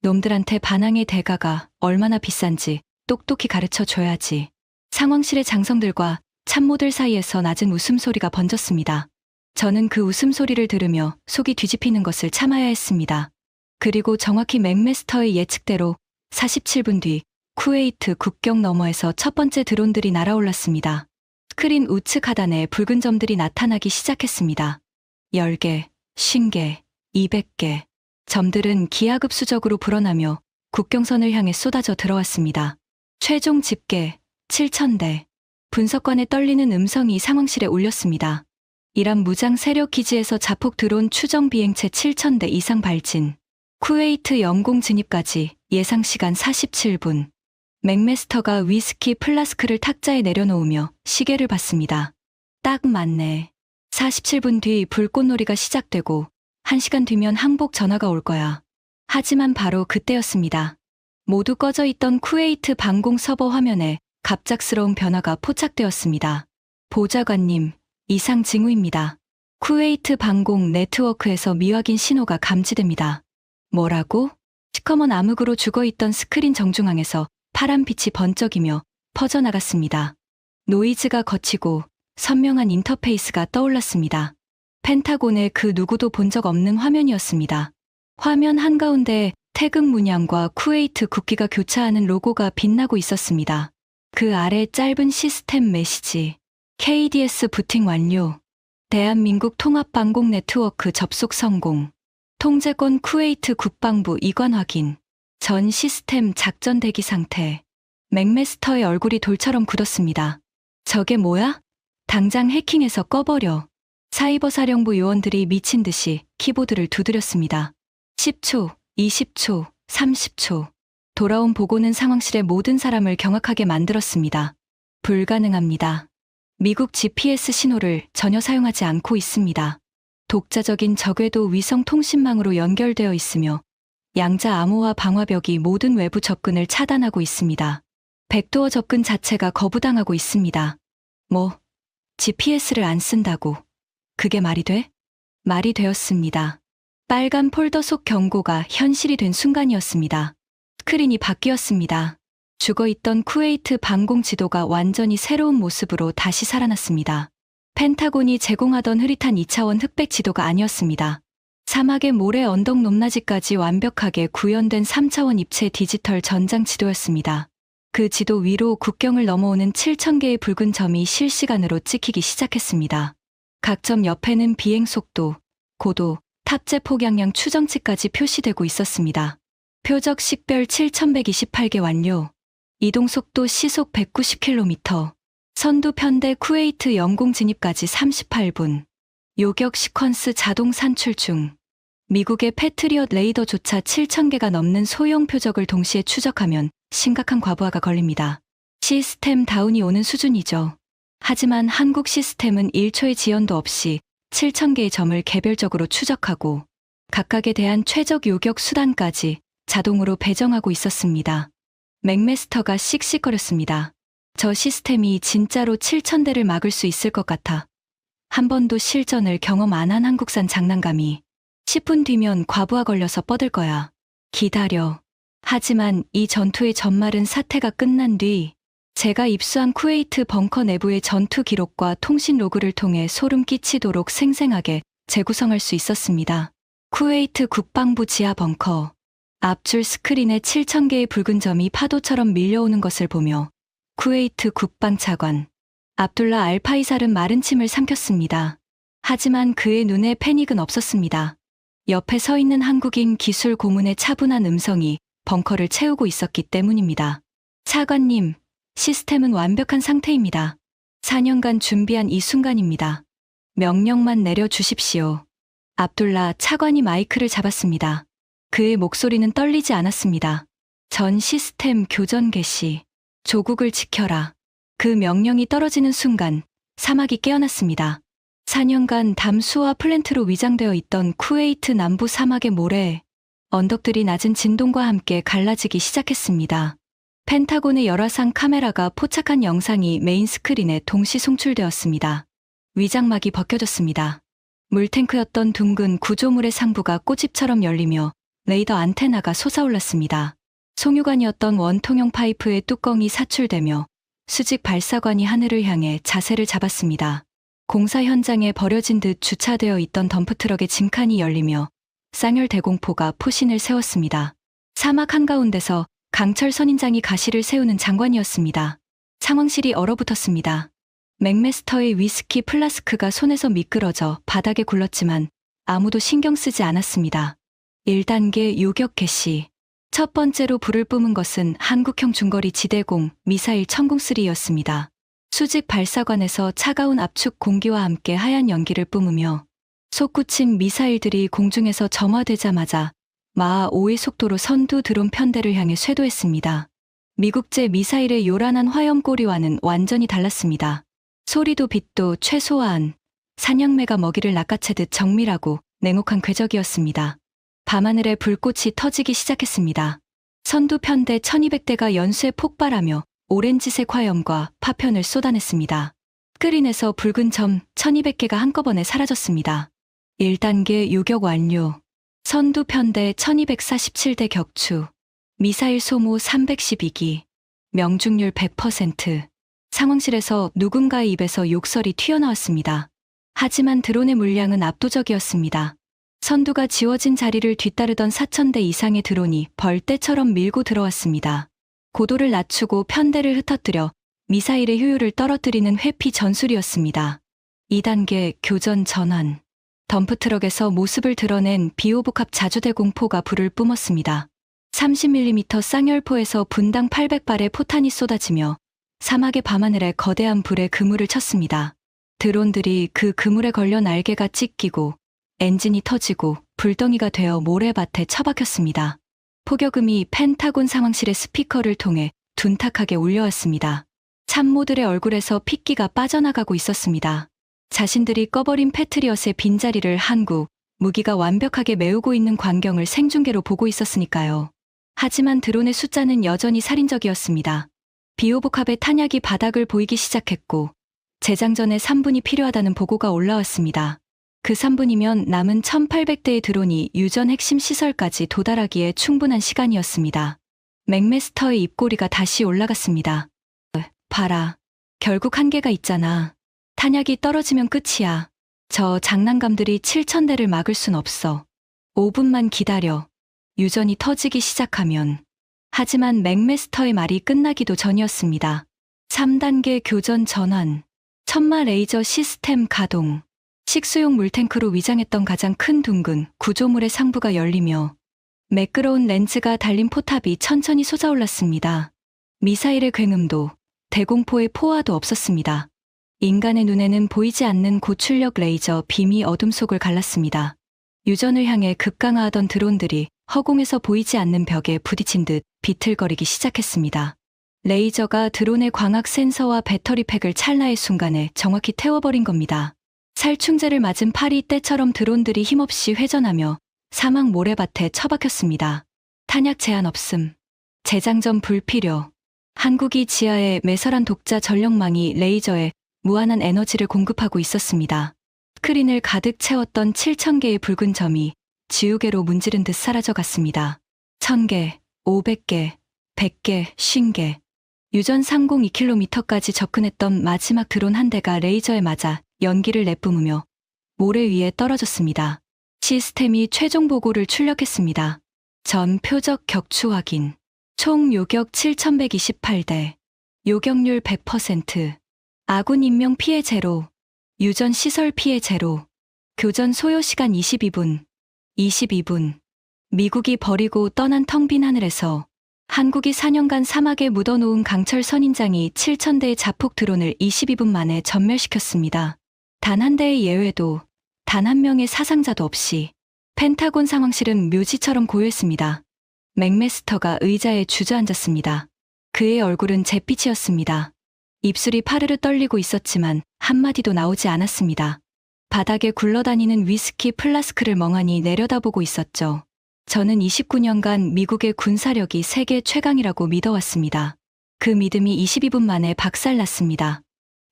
놈들한테 반항의 대가가 얼마나 비싼지 똑똑히 가르쳐 줘야지. 상황실의 장성들과 참모들 사이에서 낮은 웃음소리가 번졌습니다. 저는 그 웃음소리를 들으며 속이 뒤집히는 것을 참아야 했습니다. 그리고 정확히 맥메스터의 예측대로 47분 뒤 쿠웨이트 국경 너머에서 첫 번째 드론들이 날아올랐습니다. 스크린 우측 하단에 붉은 점들이 나타나기 시작했습니다. 10개, 50개, 200개. 점들은 기하급수적으로 불어나며 국경선을 향해 쏟아져 들어왔습니다. 최종 집계 7,000대. 분석관의 떨리는 음성이 상황실에 울렸습니다. 이란 무장 세력 기지에서 자폭 드론 추정 비행체 7,000대 이상 발진. 쿠웨이트 영공 진입까지 예상 시간 47분. 맥메스터가 위스키 플라스크를 탁자에 내려놓으며 시계를 봤습니다. 딱 맞네. 47분 뒤 불꽃놀이가 시작되고 1시간 뒤면 항복 전화가 올 거야. 하지만 바로 그때였습니다. 모두 꺼져 있던 쿠웨이트 방공 서버 화면에 갑작스러운 변화가 포착되었습니다. 보좌관님, 이상 징후입니다. 쿠웨이트 방공 네트워크에서 미확인 신호가 감지됩니다. 뭐라고? 시커먼 암흑으로 죽어있던 스크린 정중앙에서 파란 빛이 번쩍이며 퍼져나갔습니다. 노이즈가 거치고 선명한 인터페이스가 떠올랐습니다. 펜타곤의 그 누구도 본 적 없는 화면이었습니다. 화면 한가운데 태극 문양과 쿠웨이트 국기가 교차하는 로고가 빛나고 있었습니다. 그 아래 짧은 시스템 메시지. KDS 부팅 완료. 대한민국 통합방공 네트워크 접속 성공. 통제권 쿠웨이트 국방부 이관 확인. 전 시스템 작전 대기 상태. 맥메스터의 얼굴이 돌처럼 굳었습니다. 저게 뭐야? 당장 해킹해서 꺼버려. 사이버 사령부 요원들이 미친 듯이 키보드를 두드렸습니다. 10초, 20초, 30초. 돌아온 보고는 상황실의 모든 사람을 경악하게 만들었습니다. 불가능합니다. 미국 GPS 신호를 전혀 사용하지 않고 있습니다. 독자적인 저궤도 위성 통신망으로 연결되어 있으며 양자 암호화 방화벽이 모든 외부 접근을 차단하고 있습니다. 백도어 접근 자체가 거부당하고 있습니다. GPS를 안 쓴다고. 그게 말이 돼? 말이 되었습니다. 빨간 폴더 속 경고가 현실이 된 순간이었습니다. 스크린이 바뀌었습니다. 죽어있던 쿠웨이트 방공 지도가 완전히 새로운 모습으로 다시 살아났습니다. 펜타곤이 제공하던 흐릿한 2차원 흑백 지도가 아니었습니다. 사막의 모래 언덕 높낮이까지 완벽하게 구현된 3차원 입체 디지털 전장 지도였습니다. 그 지도 위로 국경을 넘어오는 7,000개의 붉은 점이 실시간으로 찍히기 시작했습니다. 각 점 옆에는 비행 속도, 고도, 탑재 폭약량 추정치까지 표시되고 있었습니다. 표적 식별 7,128개 완료. 이동 속도 시속 190km. 선두 편대 쿠웨이트 영공 진입까지 38분. 요격 시퀀스 자동 산출 중. 미국의 패트리엇 레이더조차 7,000개가 넘는 소형 표적을 동시에 추적하면 심각한 과부하가 걸립니다. 시스템 다운이 오는 수준이죠. 하지만 한국 시스템은 1초의 지연도 없이 7,000개의 점을 개별적으로 추적하고 각각에 대한 최적 요격 수단까지 자동으로 배정하고 있었습니다. 맥메스터가 씩씩거렸습니다. 저 시스템이 진짜로 7,000대를 막을 수 있을 것 같아. 한 번도 실전을 경험 안 한 한국산 장난감이 10분 뒤면 과부하 걸려서 뻗을 거야. 기다려. 하지만 이 전투의 전말은 사태가 끝난 뒤 제가 입수한 쿠웨이트 벙커 내부의 전투 기록과 통신 로그를 통해 소름 끼치도록 생생하게 재구성할 수 있었습니다. 쿠웨이트 국방부 지하 벙커. 앞줄 스크린에 7,000개의 붉은 점이 파도처럼 밀려오는 것을 보며 쿠웨이트 국방차관 압둘라 알파이살은 마른 침을 삼켰습니다. 하지만 그의 눈에 패닉은 없었습니다. 옆에 서 있는 한국인 기술 고문의 차분한 음성이 벙커를 채우고 있었기 때문입니다. 차관님, 시스템은 완벽한 상태입니다. 4년간 준비한 이 순간입니다. 명령만 내려주십시오. 압둘라 차관이 마이크를 잡았습니다. 그의 목소리는 떨리지 않았습니다. 전 시스템 교전 개시. 조국을 지켜라. 그 명령이 떨어지는 순간 사막이 깨어났습니다. 4년간 담수화 플랜트로 위장되어 있던 쿠웨이트 남부 사막의 모래에 언덕들이 낮은 진동과 함께 갈라지기 시작했습니다. 펜타곤의 열화상 카메라가 포착한 영상이 메인 스크린에 동시 송출되었습니다. 위장막이 벗겨졌습니다. 물탱크였던 둥근 구조물의 상부가 꼬집처럼 열리며 레이더 안테나가 솟아올랐습니다. 송유관이었던 원통형 파이프의 뚜껑이 사출되며 수직 발사관이 하늘을 향해 자세를 잡았습니다. 공사 현장에 버려진 듯 주차되어 있던 덤프트럭의 짐칸이 열리며 쌍열 대공포가 포신을 세웠습니다. 사막 한가운데서 강철 선인장이 가시를 세우는 장관이었습니다. 상황실이 얼어붙었습니다. 맥메스터의 위스키 플라스크가 손에서 미끄러져 바닥에 굴렀지만 아무도 신경 쓰지 않았습니다. 1단계 요격 개시. 첫 번째로 불을 뿜은 것은 한국형 중거리 지대공 미사일 천공3였습니다. 수직 발사관에서 차가운 압축 공기와 함께 하얀 연기를 뿜으며 솟구친 미사일들이 공중에서 점화되자마자 마하 5의 속도로 선두 드론 편대를 향해 쇄도했습니다. 미국제 미사일의 요란한 화염꼬리와는 완전히 달랐습니다. 소리도 빛도 최소화한 사냥매가 먹이를 낚아채듯 정밀하고 냉혹한 궤적이었습니다. 밤하늘에 불꽃이 터지기 시작했습니다. 선두 편대 1200대가 연쇄 폭발하며 오렌지색 화염과 파편을 쏟아냈습니다. 스크린에서 붉은 점 1200개가 한꺼번에 사라졌습니다. 1단계 요격 완료. 선두 편대 1247대 격추. 미사일 소모 312기. 명중률 100%. 상황실에서 누군가의 입에서 욕설이 튀어나왔습니다. 하지만 드론의 물량은 압도적이었습니다. 선두가 지워진 자리를 뒤따르던 4000대 이상의 드론이 벌떼처럼 밀고 들어왔습니다. 고도를 낮추고 편대를 흩어뜨려 미사일의 효율을 떨어뜨리는 회피 전술이었습니다. 2단계 교전 전환. 덤프트럭에서 모습을 드러낸 비호복합 자주대 공포가 불을 뿜었습니다. 30mm 쌍열포에서 분당 800발의 포탄이 쏟아지며 사막의 밤하늘에 거대한 불에 그물을 쳤습니다. 드론들이 그 그물에 걸려 날개가 찢기고 엔진이 터지고 불덩이가 되어 모래밭에 처박혔습니다. 폭격음이 펜타곤 상황실의 스피커를 통해 둔탁하게 울려왔습니다. 참모들의 얼굴에서 핏기가 빠져나가고 있었습니다. 자신들이 꺼버린 패트리엇의 빈자리를 한국 무기가 완벽하게 메우고 있는 광경을 생중계로 보고 있었으니까요. 하지만 드론의 숫자는 여전히 살인적이었습니다. 비호복합의 탄약이 바닥을 보이기 시작했고 재장전에 3분이 필요하다는 보고가 올라왔습니다. 그 3분이면 남은 1800대의 드론이 유전 핵심 시설까지 도달하기에 충분한 시간이었습니다. 맥메스터의 입꼬리가 다시 올라갔습니다. 봐라. 결국 한계가 있잖아. 탄약이 떨어지면 끝이야. 저 장난감들이 7000대를 막을 순 없어. 5분만 기다려. 유전이 터지기 시작하면. 하지만 맥메스터의 말이 끝나기도 전이었습니다. 3단계 교전 전환. 천마 레이저 시스템 가동. 식수용 물탱크로 위장했던 가장 큰 둥근 구조물의 상부가 열리며 매끄러운 렌즈가 달린 포탑이 천천히 솟아올랐습니다. 미사일의 굉음도 대공포의 포화도 없었습니다. 인간의 눈에는 보이지 않는 고출력 레이저 빔이 어둠 속을 갈랐습니다. 유전을 향해 급강하하던 드론들이 허공에서 보이지 않는 벽에 부딪힌 듯 비틀거리기 시작했습니다. 레이저가 드론의 광학 센서와 배터리 팩을 찰나의 순간에 정확히 태워버린 겁니다. 살충제를 맞은 파리 떼처럼 드론들이 힘없이 회전하며 사막 모래밭에 처박혔습니다. 탄약 제한 없음. 재장전 불필요. 한국이 지하에 매설한 독자 전력망이 레이저에 무한한 에너지를 공급하고 있었습니다. 스크린을 가득 채웠던 7,000개의 붉은 점이 지우개로 문지른 듯 사라져갔습니다. 1,000개, 500개, 100개, 50개. 유전 302km까지 접근했던 마지막 드론 한 대가 레이저에 맞아 연기를 내뿜으며 모래 위에 떨어졌습니다. 시스템이 최종 보고를 출력했습니다. 전 표적 격추 확인. 총 요격 7,128대. 요격률 100%. 아군 인명 피해 제로. 유전 시설 피해 제로. 교전 소요 시간 22분. 22분. 미국이 버리고 떠난 텅 빈 하늘에서 한국이 4년간 사막에 묻어놓은 강철 선인장이 7,000대의 자폭 드론을 22분 만에 전멸시켰습니다. 단 한 대의 예외도, 단 한 명의 사상자도 없이 펜타곤 상황실은 묘지처럼 고요했습니다. 맥메스터가 의자에 주저앉았습니다. 그의 얼굴은 잿빛이었습니다. 입술이 파르르 떨리고 있었지만 한마디도 나오지 않았습니다. 바닥에 굴러다니는 위스키 플라스크를 멍하니 내려다보고 있었죠. 저는 29년간 미국의 군사력이 세계 최강이라고 믿어왔습니다. 그 믿음이 22분 만에 박살났습니다.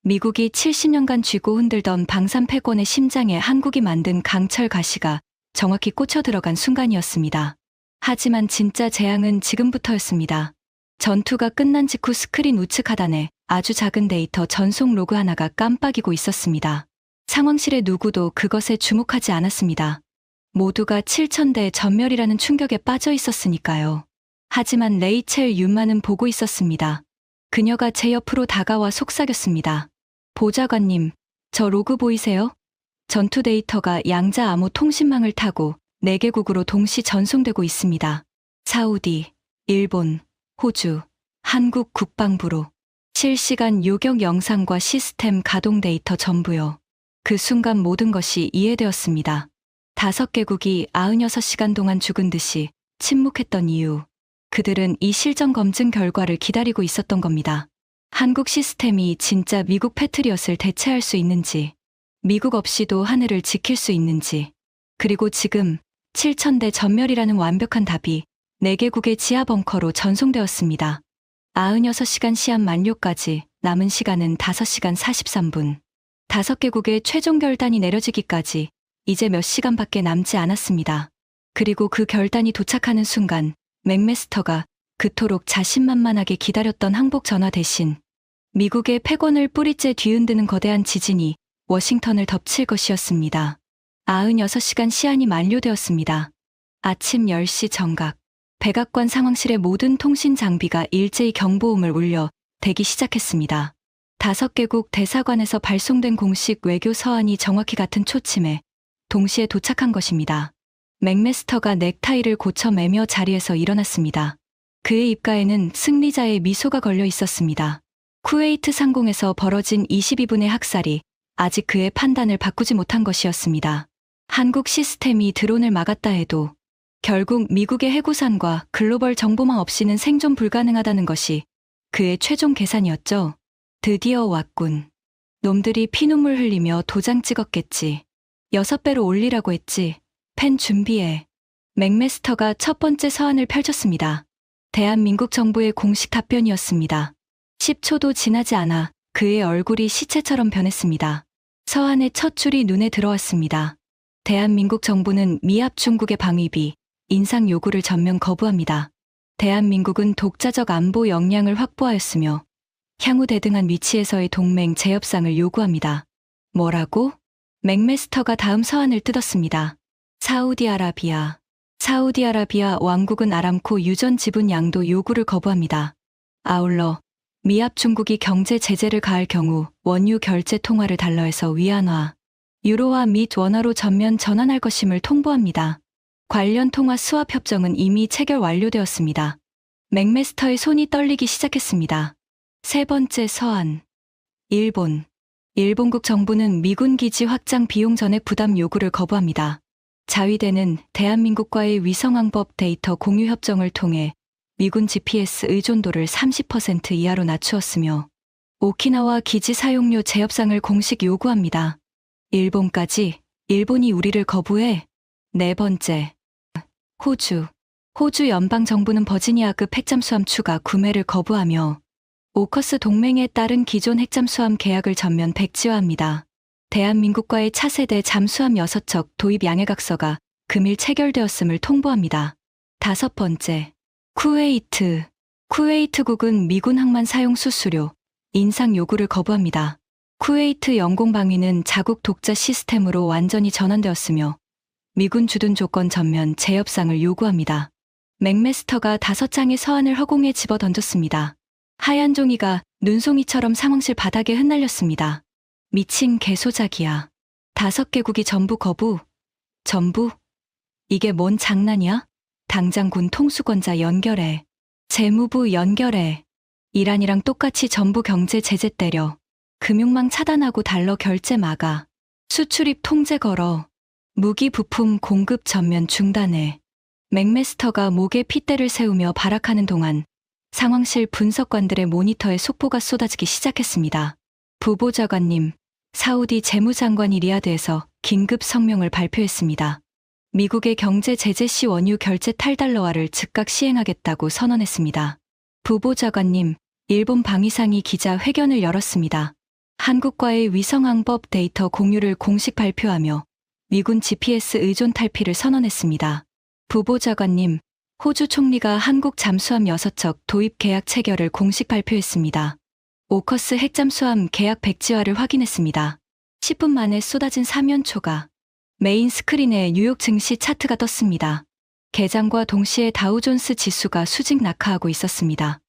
미국이 70년간 쥐고 흔들던 방산 패권의 심장에 한국이 만든 강철 가시가 정확히 꽂혀 들어간 순간이었습니다. 하지만 진짜 재앙은 지금부터였습니다. 전투가 끝난 직후 스크린 우측 하단에 아주 작은 데이터 전송 로그 하나가 깜빡이고 있었습니다. 상황실의 누구도 그것에 주목하지 않았습니다. 모두가 7,000대 전멸이라는 충격에 빠져 있었으니까요. 하지만 레이첼 윤마는 보고 있었습니다. 그녀가 제 옆으로 다가와 속삭였습니다. 보좌관님, 저 로그 보이세요? 전투 데이터가 양자 암호 통신망을 타고 4개국으로 동시 전송되고 있습니다. 사우디, 일본, 호주, 한국 국방부로 실시간 요격 영상과 시스템 가동 데이터 전부요. 그 순간 모든 것이 이해되었습니다. 5개국이 96시간 동안 죽은 듯이 침묵했던 이유. 그들은 이 실전 검증 결과를 기다리고 있었던 겁니다. 한국 시스템이 진짜 미국 패트리엇을 대체할 수 있는지, 미국 없이도 하늘을 지킬 수 있는지, 그리고 지금 7,000대 전멸이라는 완벽한 답이 4개국의 지하 벙커로 전송되었습니다. 96시간 시한 만료까지 남은 시간은 5시간 43분. 5개국의 최종 결단이 내려지기까지 이제 몇 시간밖에 남지 않았습니다. 그리고 그 결단이 도착하는 순간 맥메스터가 그토록 자신만만하게 기다렸던 항복 전화 대신 미국의 패권을 뿌리째 뒤흔드는 거대한 지진이 워싱턴을 덮칠 것이었습니다. 96시간 시한이 만료되었습니다. 아침 10시 정각. 백악관 상황실의 모든 통신 장비가 일제히 경보음을 울려 대기 시작했습니다. 5개국 대사관에서 발송된 공식 외교 서한이 정확히 같은 초침에 동시에 도착한 것입니다. 맥메스터가 넥타이를 고쳐 매며 자리에서 일어났습니다. 그의 입가에는 승리자의 미소가 걸려 있었습니다. 쿠웨이트 상공에서 벌어진 22분의 학살이 아직 그의 판단을 바꾸지 못한 것이었습니다. 한국 시스템이 드론을 막았다 해도 결국 미국의 해구산과 글로벌 정보망 없이는 생존 불가능하다는 것이 그의 최종 계산이었죠. 드디어 왔군. 놈들이 피눈물 흘리며 도장 찍었겠지. 6배로 올리라고 했지. 펜 준비해. 맥메스터가 첫 번째 서한을 펼쳤습니다. 대한민국 정부의 공식 답변이었습니다. 10초도 지나지 않아 그의 얼굴이 시체처럼 변했습니다. 서한의 첫 줄이 눈에 들어왔습니다. 대한민국 정부는 미합 중국의 방위비, 인상 요구를 전면 거부합니다. 대한민국은 독자적 안보 역량을 확보하였으며 향후 대등한 위치에서의 동맹 재협상을 요구합니다. 뭐라고? 맥메스터가 다음 서한을 뜯었습니다. 사우디아라비아 왕국은 아람코 유전 지분 양도 요구를 거부합니다. 아울러 미합 중국이 경제 제재를 가할 경우 원유 결제 통화를 달러에서 위안화, 유로화 및 원화로 전면 전환할 것임을 통보합니다. 관련 통화 수합 협정은 이미 체결 완료되었습니다. 맥메스터의 손이 떨리기 시작했습니다. 세 번째 서한. 일본국 정부는 미군 기지 확장 비용 전액 부담 요구를 거부합니다. 자위대는 대한민국과의 위성항법 데이터 공유 협정을 통해 미군 GPS 의존도를 30% 이하로 낮추었으며 오키나와 기지 사용료 재협상을 공식 요구합니다. 일본까지. 일본이 우리를 거부해. 네 번째. 호주 연방정부는 버지니아급 핵잠수함 추가 구매를 거부하며 오커스 동맹에 따른 기존 핵잠수함 계약을 전면 백지화합니다. 대한민국과의 차세대 잠수함 6척 도입 양해각서가 금일 체결되었음을 통보합니다. 5번째, 쿠웨이트. 쿠웨이트국은 미군 항만 사용 수수료, 인상 요구를 거부합니다. 쿠웨이트 영공방위는 자국 독자 시스템으로 완전히 전환되었으며 미군 주둔 조건 전면 재협상을 요구합니다. 맥메스터가 5장의 서한을 허공에 집어 던졌습니다. 하얀 종이가 눈송이처럼 상황실 바닥에 흩날렸습니다. 미친 개소작이야. 5개국이 전부 거부. 전부? 이게 뭔 장난이야? 당장 군 통수권자 연결해. 재무부 연결해. 이란이랑 똑같이 전부 경제 제재 때려. 금융망 차단하고 달러 결제 막아. 수출입 통제 걸어. 무기 부품 공급 전면 중단해. 맥메스터가 목에 핏대를 세우며 발악하는 동안 상황실 분석관들의 모니터에 속보가 쏟아지기 시작했습니다. 부보좌관님, 사우디 재무장관이 리야드에서 긴급 성명을 발표했습니다. 미국의 경제 제재 시 원유 결제 탈달러화를 즉각 시행하겠다고 선언했습니다. 부보좌관님, 일본 방위상이 기자 회견을 열었습니다. 한국과의 위성항법 데이터 공유를 공식 발표하며 미군 GPS 의존 탈피를 선언했습니다. 부보좌관님, 호주 총리가 한국 잠수함 6척 도입 계약 체결을 공식 발표했습니다. 오커스 핵잠수함 계약 백지화를 확인했습니다. 10분 만에 쏟아진 사면초가 메인 스크린에 뉴욕 증시 차트가 떴습니다. 개장과 동시에 다우존스 지수가 수직 낙하하고 있었습니다.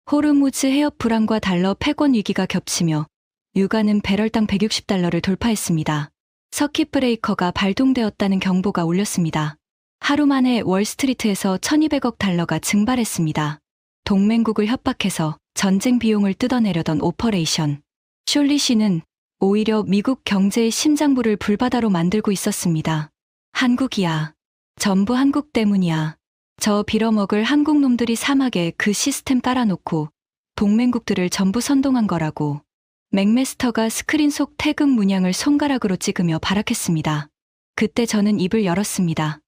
호르무즈 해협 불안과 달러 패권 위기가 겹치며 유가는 배럴당 160달러를 돌파했습니다. 서킷 브레이커가 발동되었다는 경보가 울렸습니다. 하루 만에 월스트리트에서 1200억 달러가 증발했습니다. 동맹국을 협박해서 전쟁 비용을 뜯어내려던 오퍼레이션 숄리시는 오히려 미국 경제의 심장부를 불바다로 만들고 있었습니다. 한국이야. 전부 한국 때문이야. 저 빌어먹을 한국 놈들이 사막에 그 시스템 깔아놓고 동맹국들을 전부 선동한 거라고. 맥메스터가 스크린 속 태극 문양을 손가락으로 찍으며 발악했습니다. 그때 저는 입을 열었습니다.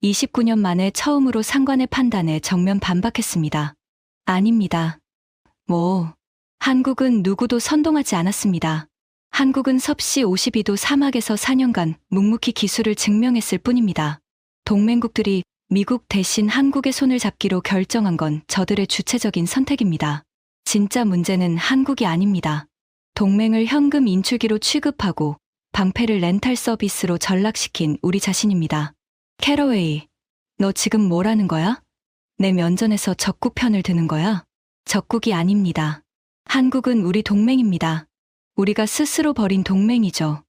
29년 만에 처음으로 상관의 판단에 정면 반박했습니다. 아닙니다. 한국은 누구도 선동하지 않았습니다. 한국은 섭씨 52도 사막에서 4년간 묵묵히 기술을 증명했을 뿐입니다. 동맹국들이 미국 대신 한국의 손을 잡기로 결정한 건 저들의 주체적인 선택입니다. 진짜 문제는 한국이 아닙니다. 동맹을 현금 인출기로 취급하고 방패를 렌탈 서비스로 전락시킨 우리 자신입니다. 캐러웨이, 너 지금 뭐라는 거야? 내 면전에서 적국 편을 드는 거야? 적국이 아닙니다. 한국은 우리 동맹입니다. 우리가 스스로 벌인 동맹이죠.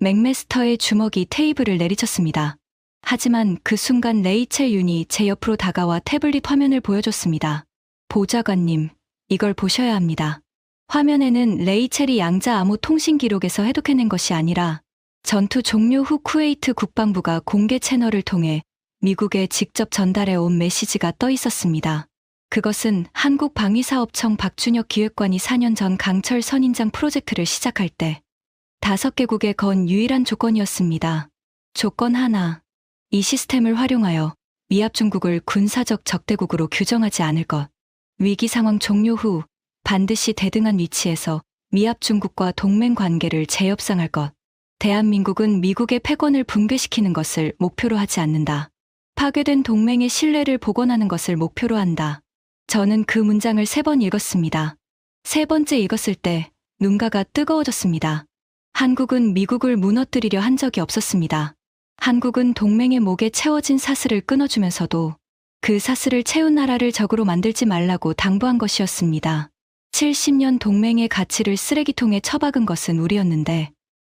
맥메스터의 주먹이 테이블을 내리쳤습니다. 하지만 그 순간 레이첼 윤이 제 옆으로 다가와 태블릿 화면을 보여줬습니다. 보좌관님, 이걸 보셔야 합니다. 화면에는 레이첼이 양자 암호 통신 기록에서 해독해낸 것이 아니라 전투 종료 후 쿠웨이트 국방부가 공개 채널을 통해 미국에 직접 전달해 온 메시지가 떠 있었습니다. 그것은 한국방위사업청 박준혁 기획관이 4년 전 강철 선인장 프로젝트를 시작할 때 5개국에 건 유일한 조건이었습니다. 조건 하나, 이 시스템을 활용하여 미합 중국을 군사적 적대국으로 규정하지 않을 것. 위기 상황 종료 후 반드시 대등한 위치에서 미합 중국과 동맹 관계를 재협상할 것. 대한민국은 미국의 패권을 붕괴시키는 것을 목표로 하지 않는다. 파괴된 동맹의 신뢰를 복원하는 것을 목표로 한다. 저는 그 문장을 3번 읽었습니다. 3번째 읽었을 때 눈가가 뜨거워졌습니다. 한국은 미국을 무너뜨리려 한 적이 없었습니다. 한국은 동맹의 목에 채워진 사슬을 끊어주면서도 그 사슬을 채운 나라를 적으로 만들지 말라고 당부한 것이었습니다. 70년 동맹의 가치를 쓰레기통에 처박은 것은 우리였는데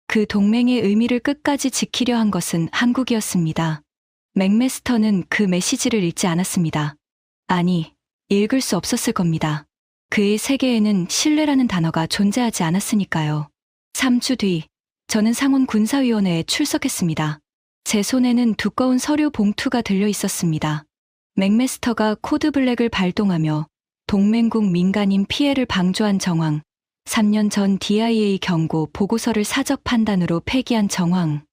그 동맹의 의미를 끝까지 지키려 한 것은 한국이었습니다. 맥메스터는 그 메시지를 읽지 않았습니다. 아니, 읽을 수 없었을 겁니다. 그의 세계에는 신뢰라는 단어가 존재하지 않았으니까요. 3주 뒤, 저는 상원 군사위원회에 출석했습니다. 제 손에는 두꺼운 서류 봉투가 들려 있었습니다. 맥메스터가 코드 블랙을 발동하며 동맹국 민간인 피해를 방조한 정황, 3년 전 DIA 경고 보고서를 사적 판단으로 폐기한 정황,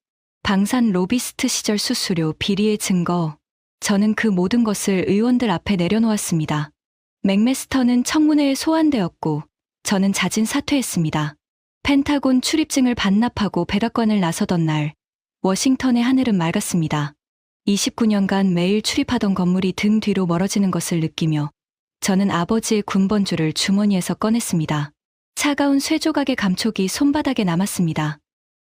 방산 로비스트 시절 수수료 비리의 증거, 저는 그 모든 것을 의원들 앞에 내려놓았습니다. 맥메스터는 청문회에 소환되었고 저는 자진 사퇴했습니다. 펜타곤 출입증을 반납하고 백악관을 나서던 날, 워싱턴의 하늘은 맑았습니다. 29년간 매일 출입하던 건물이 등 뒤로 멀어지는 것을 느끼며 저는 아버지의 군번줄을 주머니에서 꺼냈습니다. 차가운 쇠조각의 감촉이 손바닥에 남았습니다.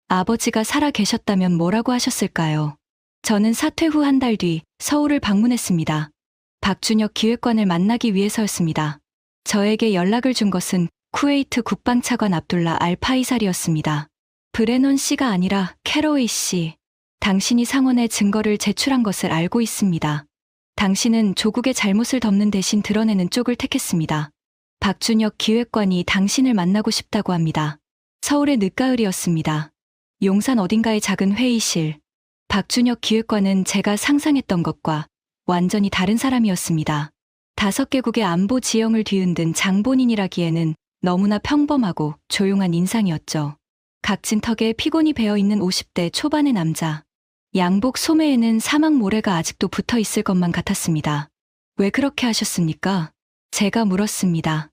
아버지가 살아 계셨다면 뭐라고 하셨을까요? 저는 사퇴 후 한 달 뒤 서울을 방문했습니다. 박준혁 기획관을 만나기 위해서였습니다. 저에게 연락을 준 것은 쿠웨이트 국방차관 압둘라 알 파이살이었습니다. 브레넌 씨가 아니라 캐러웨이 씨. 당신이 상원에 증거를 제출한 것을 알고 있습니다. 당신은 조국의 잘못을 덮는 대신 드러내는 쪽을 택했습니다. 박준혁 기획관이 당신을 만나고 싶다고 합니다. 서울의 늦가을이었습니다. 용산 어딘가의 작은 회의실. 박준혁 기획관은 제가 상상했던 것과 완전히 다른 사람이었습니다. 5개국의 안보 지형을 뒤흔든 장본인이라기에는 너무나 평범하고 조용한 인상이었죠. 각진 턱에 피곤이 배어있는 50대 초반의 남자. 양복 소매에는 사막 모래가 아직도 붙어 있을 것만 같았습니다. 왜 그렇게 하셨습니까? 제가 물었습니다.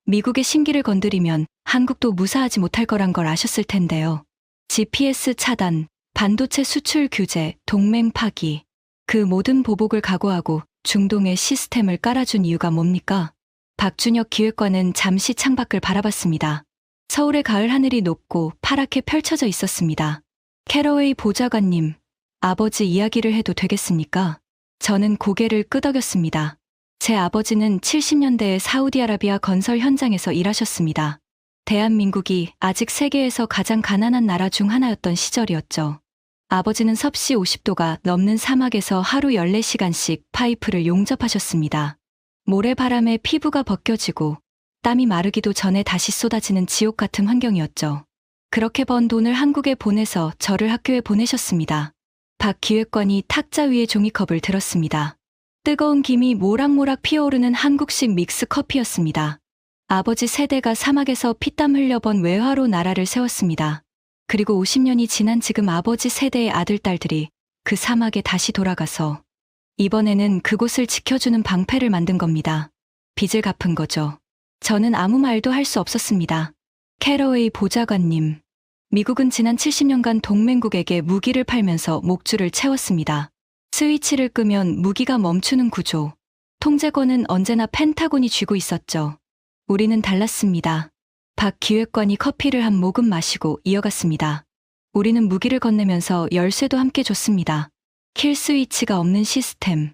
미국의 심기를 건드리면 한국도 무사하지 못할 거란 걸 아셨을 텐데요. GPS 차단, 반도체 수출 규제, 동맹 파기. 그 모든 보복을 각오하고 중동에 시스템을 깔아준 이유가 뭡니까? 박준혁 기획관은 잠시 창밖을 바라봤습니다. 서울의 가을 하늘이 높고 파랗게 펼쳐져 있었습니다. 캐러웨이 보좌관님, 아버지 이야기를 해도 되겠습니까? 저는 고개를 끄덕였습니다. 제 아버지는 70년대에 사우디아라비아 건설 현장에서 일하셨습니다. 대한민국이 아직 세계에서 가장 가난한 나라 중 하나였던 시절이었죠. 아버지는 섭씨 50도가 넘는 사막에서 하루 14시간씩 파이프를 용접하셨습니다. 모래바람에 피부가 벗겨지고 땀이 마르기도 전에 다시 쏟아지는 지옥 같은 환경이었죠. 그렇게 번 돈을 한국에 보내서 저를 학교에 보내셨습니다. 박 기획관이 탁자 위에 종이컵을 들었습니다. 뜨거운 김이 모락모락 피어오르는 한국식 믹스 커피였습니다. 아버지 세대가 사막에서 피땀 흘려번 외화로 나라를 세웠습니다. 그리고 50년이 지난 지금 아버지 세대의 아들, 딸들이 그 사막에 다시 돌아가서 이번에는 그곳을 지켜주는 방패를 만든 겁니다. 빚을 갚은 거죠. 저는 아무 말도 할 수 없었습니다. 캐러웨이 보좌관님, 미국은 지난 70년간 동맹국에게 무기를 팔면서 목줄을 채웠습니다. 스위치를 끄면 무기가 멈추는 구조. 통제권은 언제나 펜타곤이 쥐고 있었죠. 우리는 달랐습니다. 박 기획관이 커피를 한 모금 마시고 이어갔습니다. 우리는 무기를 건네면서 열쇠도 함께 줬습니다. 킬 스위치가 없는 시스템.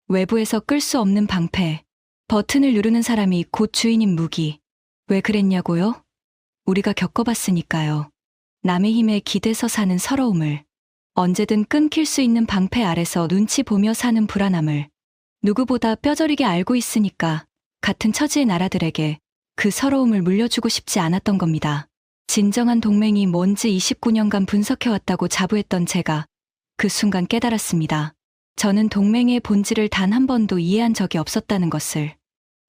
외부에서 끌 수 없는 방패. 버튼을 누르는 사람이 곧 주인인 무기. 왜 그랬냐고요? 우리가 겪어봤으니까요. 남의 힘에 기대서 사는 서러움을. 언제든 끊길 수 있는 방패 아래서 눈치 보며 사는 불안함을. 누구보다 뼈저리게 알고 있으니까 같은 처지의 나라들에게 그 서러움을 물려주고 싶지 않았던 겁니다. 진정한 동맹이 뭔지 29년간 분석해왔다고 자부했던 제가 그 순간 깨달았습니다. 저는 동맹의 본질을 단 한 번도 이해한 적이 없었다는 것을.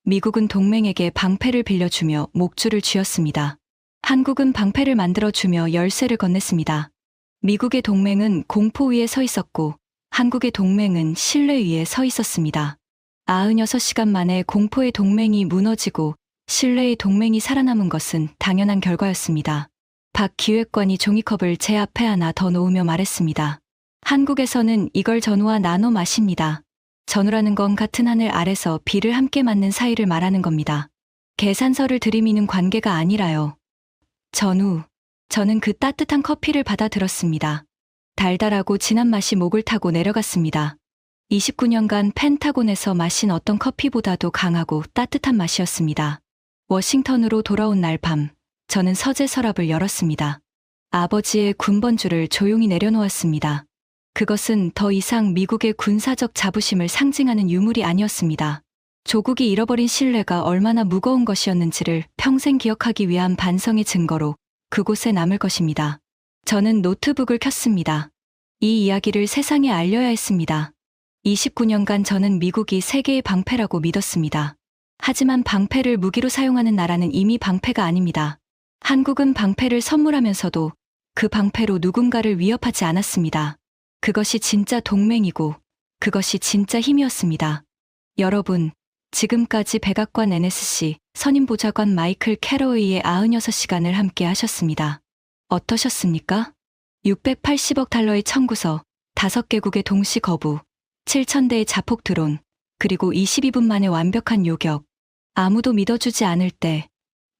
미국은 동맹에게 방패를 빌려주며 목줄을 쥐었습니다. 한국은 방패를 만들어주며 열쇠를 건넸습니다. 미국의 동맹은 공포 위에 서 있었고 한국의 동맹은 신뢰 위에 서 있었습니다. 96시간 만에 공포의 동맹이 무너지고 신뢰의 동맹이 살아남은 것은 당연한 결과였습니다. 박 기획관이 종이컵을 제 앞에 하나 더 놓으며 말했습니다. 한국에서는 이걸 전우와 나눠 마십니다. 전우라는 건 같은 하늘 아래서 비를 함께 맞는 사이를 말하는 겁니다. 계산서를 들이미는 관계가 아니라요. 전우. 저는 그 따뜻한 커피를 받아 들었습니다. 달달하고 진한 맛이 목을 타고 내려갔습니다. 29년간 펜타곤에서 마신 어떤 커피보다도 강하고 따뜻한 맛이었습니다. 워싱턴으로 돌아온 날 밤, 저는 서재 서랍을 열었습니다. 아버지의 군번줄을 조용히 내려놓았습니다. 그것은 더 이상 미국의 군사적 자부심을 상징하는 유물이 아니었습니다. 조국이 잃어버린 신뢰가 얼마나 무거운 것이었는지를 평생 기억하기 위한 반성의 증거로 그곳에 남을 것입니다. 저는 노트북을 켰습니다. 이 이야기를 세상에 알려야 했습니다. 29년간 저는 미국이 세계의 방패라고 믿었습니다. 하지만 방패를 무기로 사용하는 나라는 이미 방패가 아닙니다. 한국은 방패를 선물하면서도 그 방패로 누군가를 위협하지 않았습니다. 그것이 진짜 동맹이고 그것이 진짜 힘이었습니다. 여러분, 지금까지 백악관 NSC 선임보좌관 마이클 캐러웨이의 96시간을 함께 하셨습니다. 어떠셨습니까? 680억 달러의 청구서, 5개국의 동시 거부, 7,000대의 자폭 드론, 그리고 22분 만에 완벽한 요격. 아무도 믿어주지 않을 때,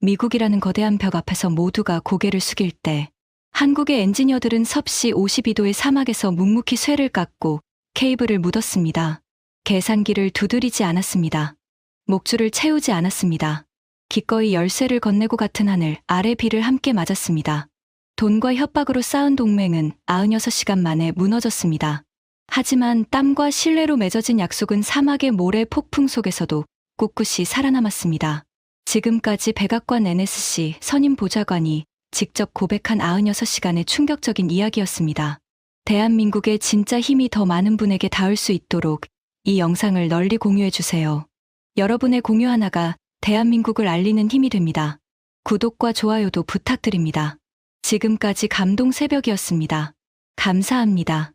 미국이라는 거대한 벽 앞에서 모두가 고개를 숙일 때, 한국의 엔지니어들은 섭씨 52도의 사막에서 묵묵히 쇠를 깎고 케이블을 묻었습니다. 계산기를 두드리지 않았습니다. 목줄을 채우지 않았습니다. 기꺼이 열쇠를 건네고 같은 하늘 아래 비를 함께 맞았습니다. 돈과 협박으로 쌓은 동맹은 96시간 만에 무너졌습니다. 하지만 땀과 신뢰로 맺어진 약속은 사막의 모래 폭풍 속에서도 꿋꿋이 살아남았습니다. 지금까지 백악관 NSC 선임 보좌관이 직접 고백한 96시간의 충격적인 이야기였습니다. 대한민국의 진짜 힘이 더 많은 분에게 닿을 수 있도록 이 영상을 널리 공유해주세요. 여러분의 공유 하나가 대한민국을 알리는 힘이 됩니다. 구독과 좋아요도 부탁드립니다. 지금까지 감동 새벽이었습니다. 감사합니다.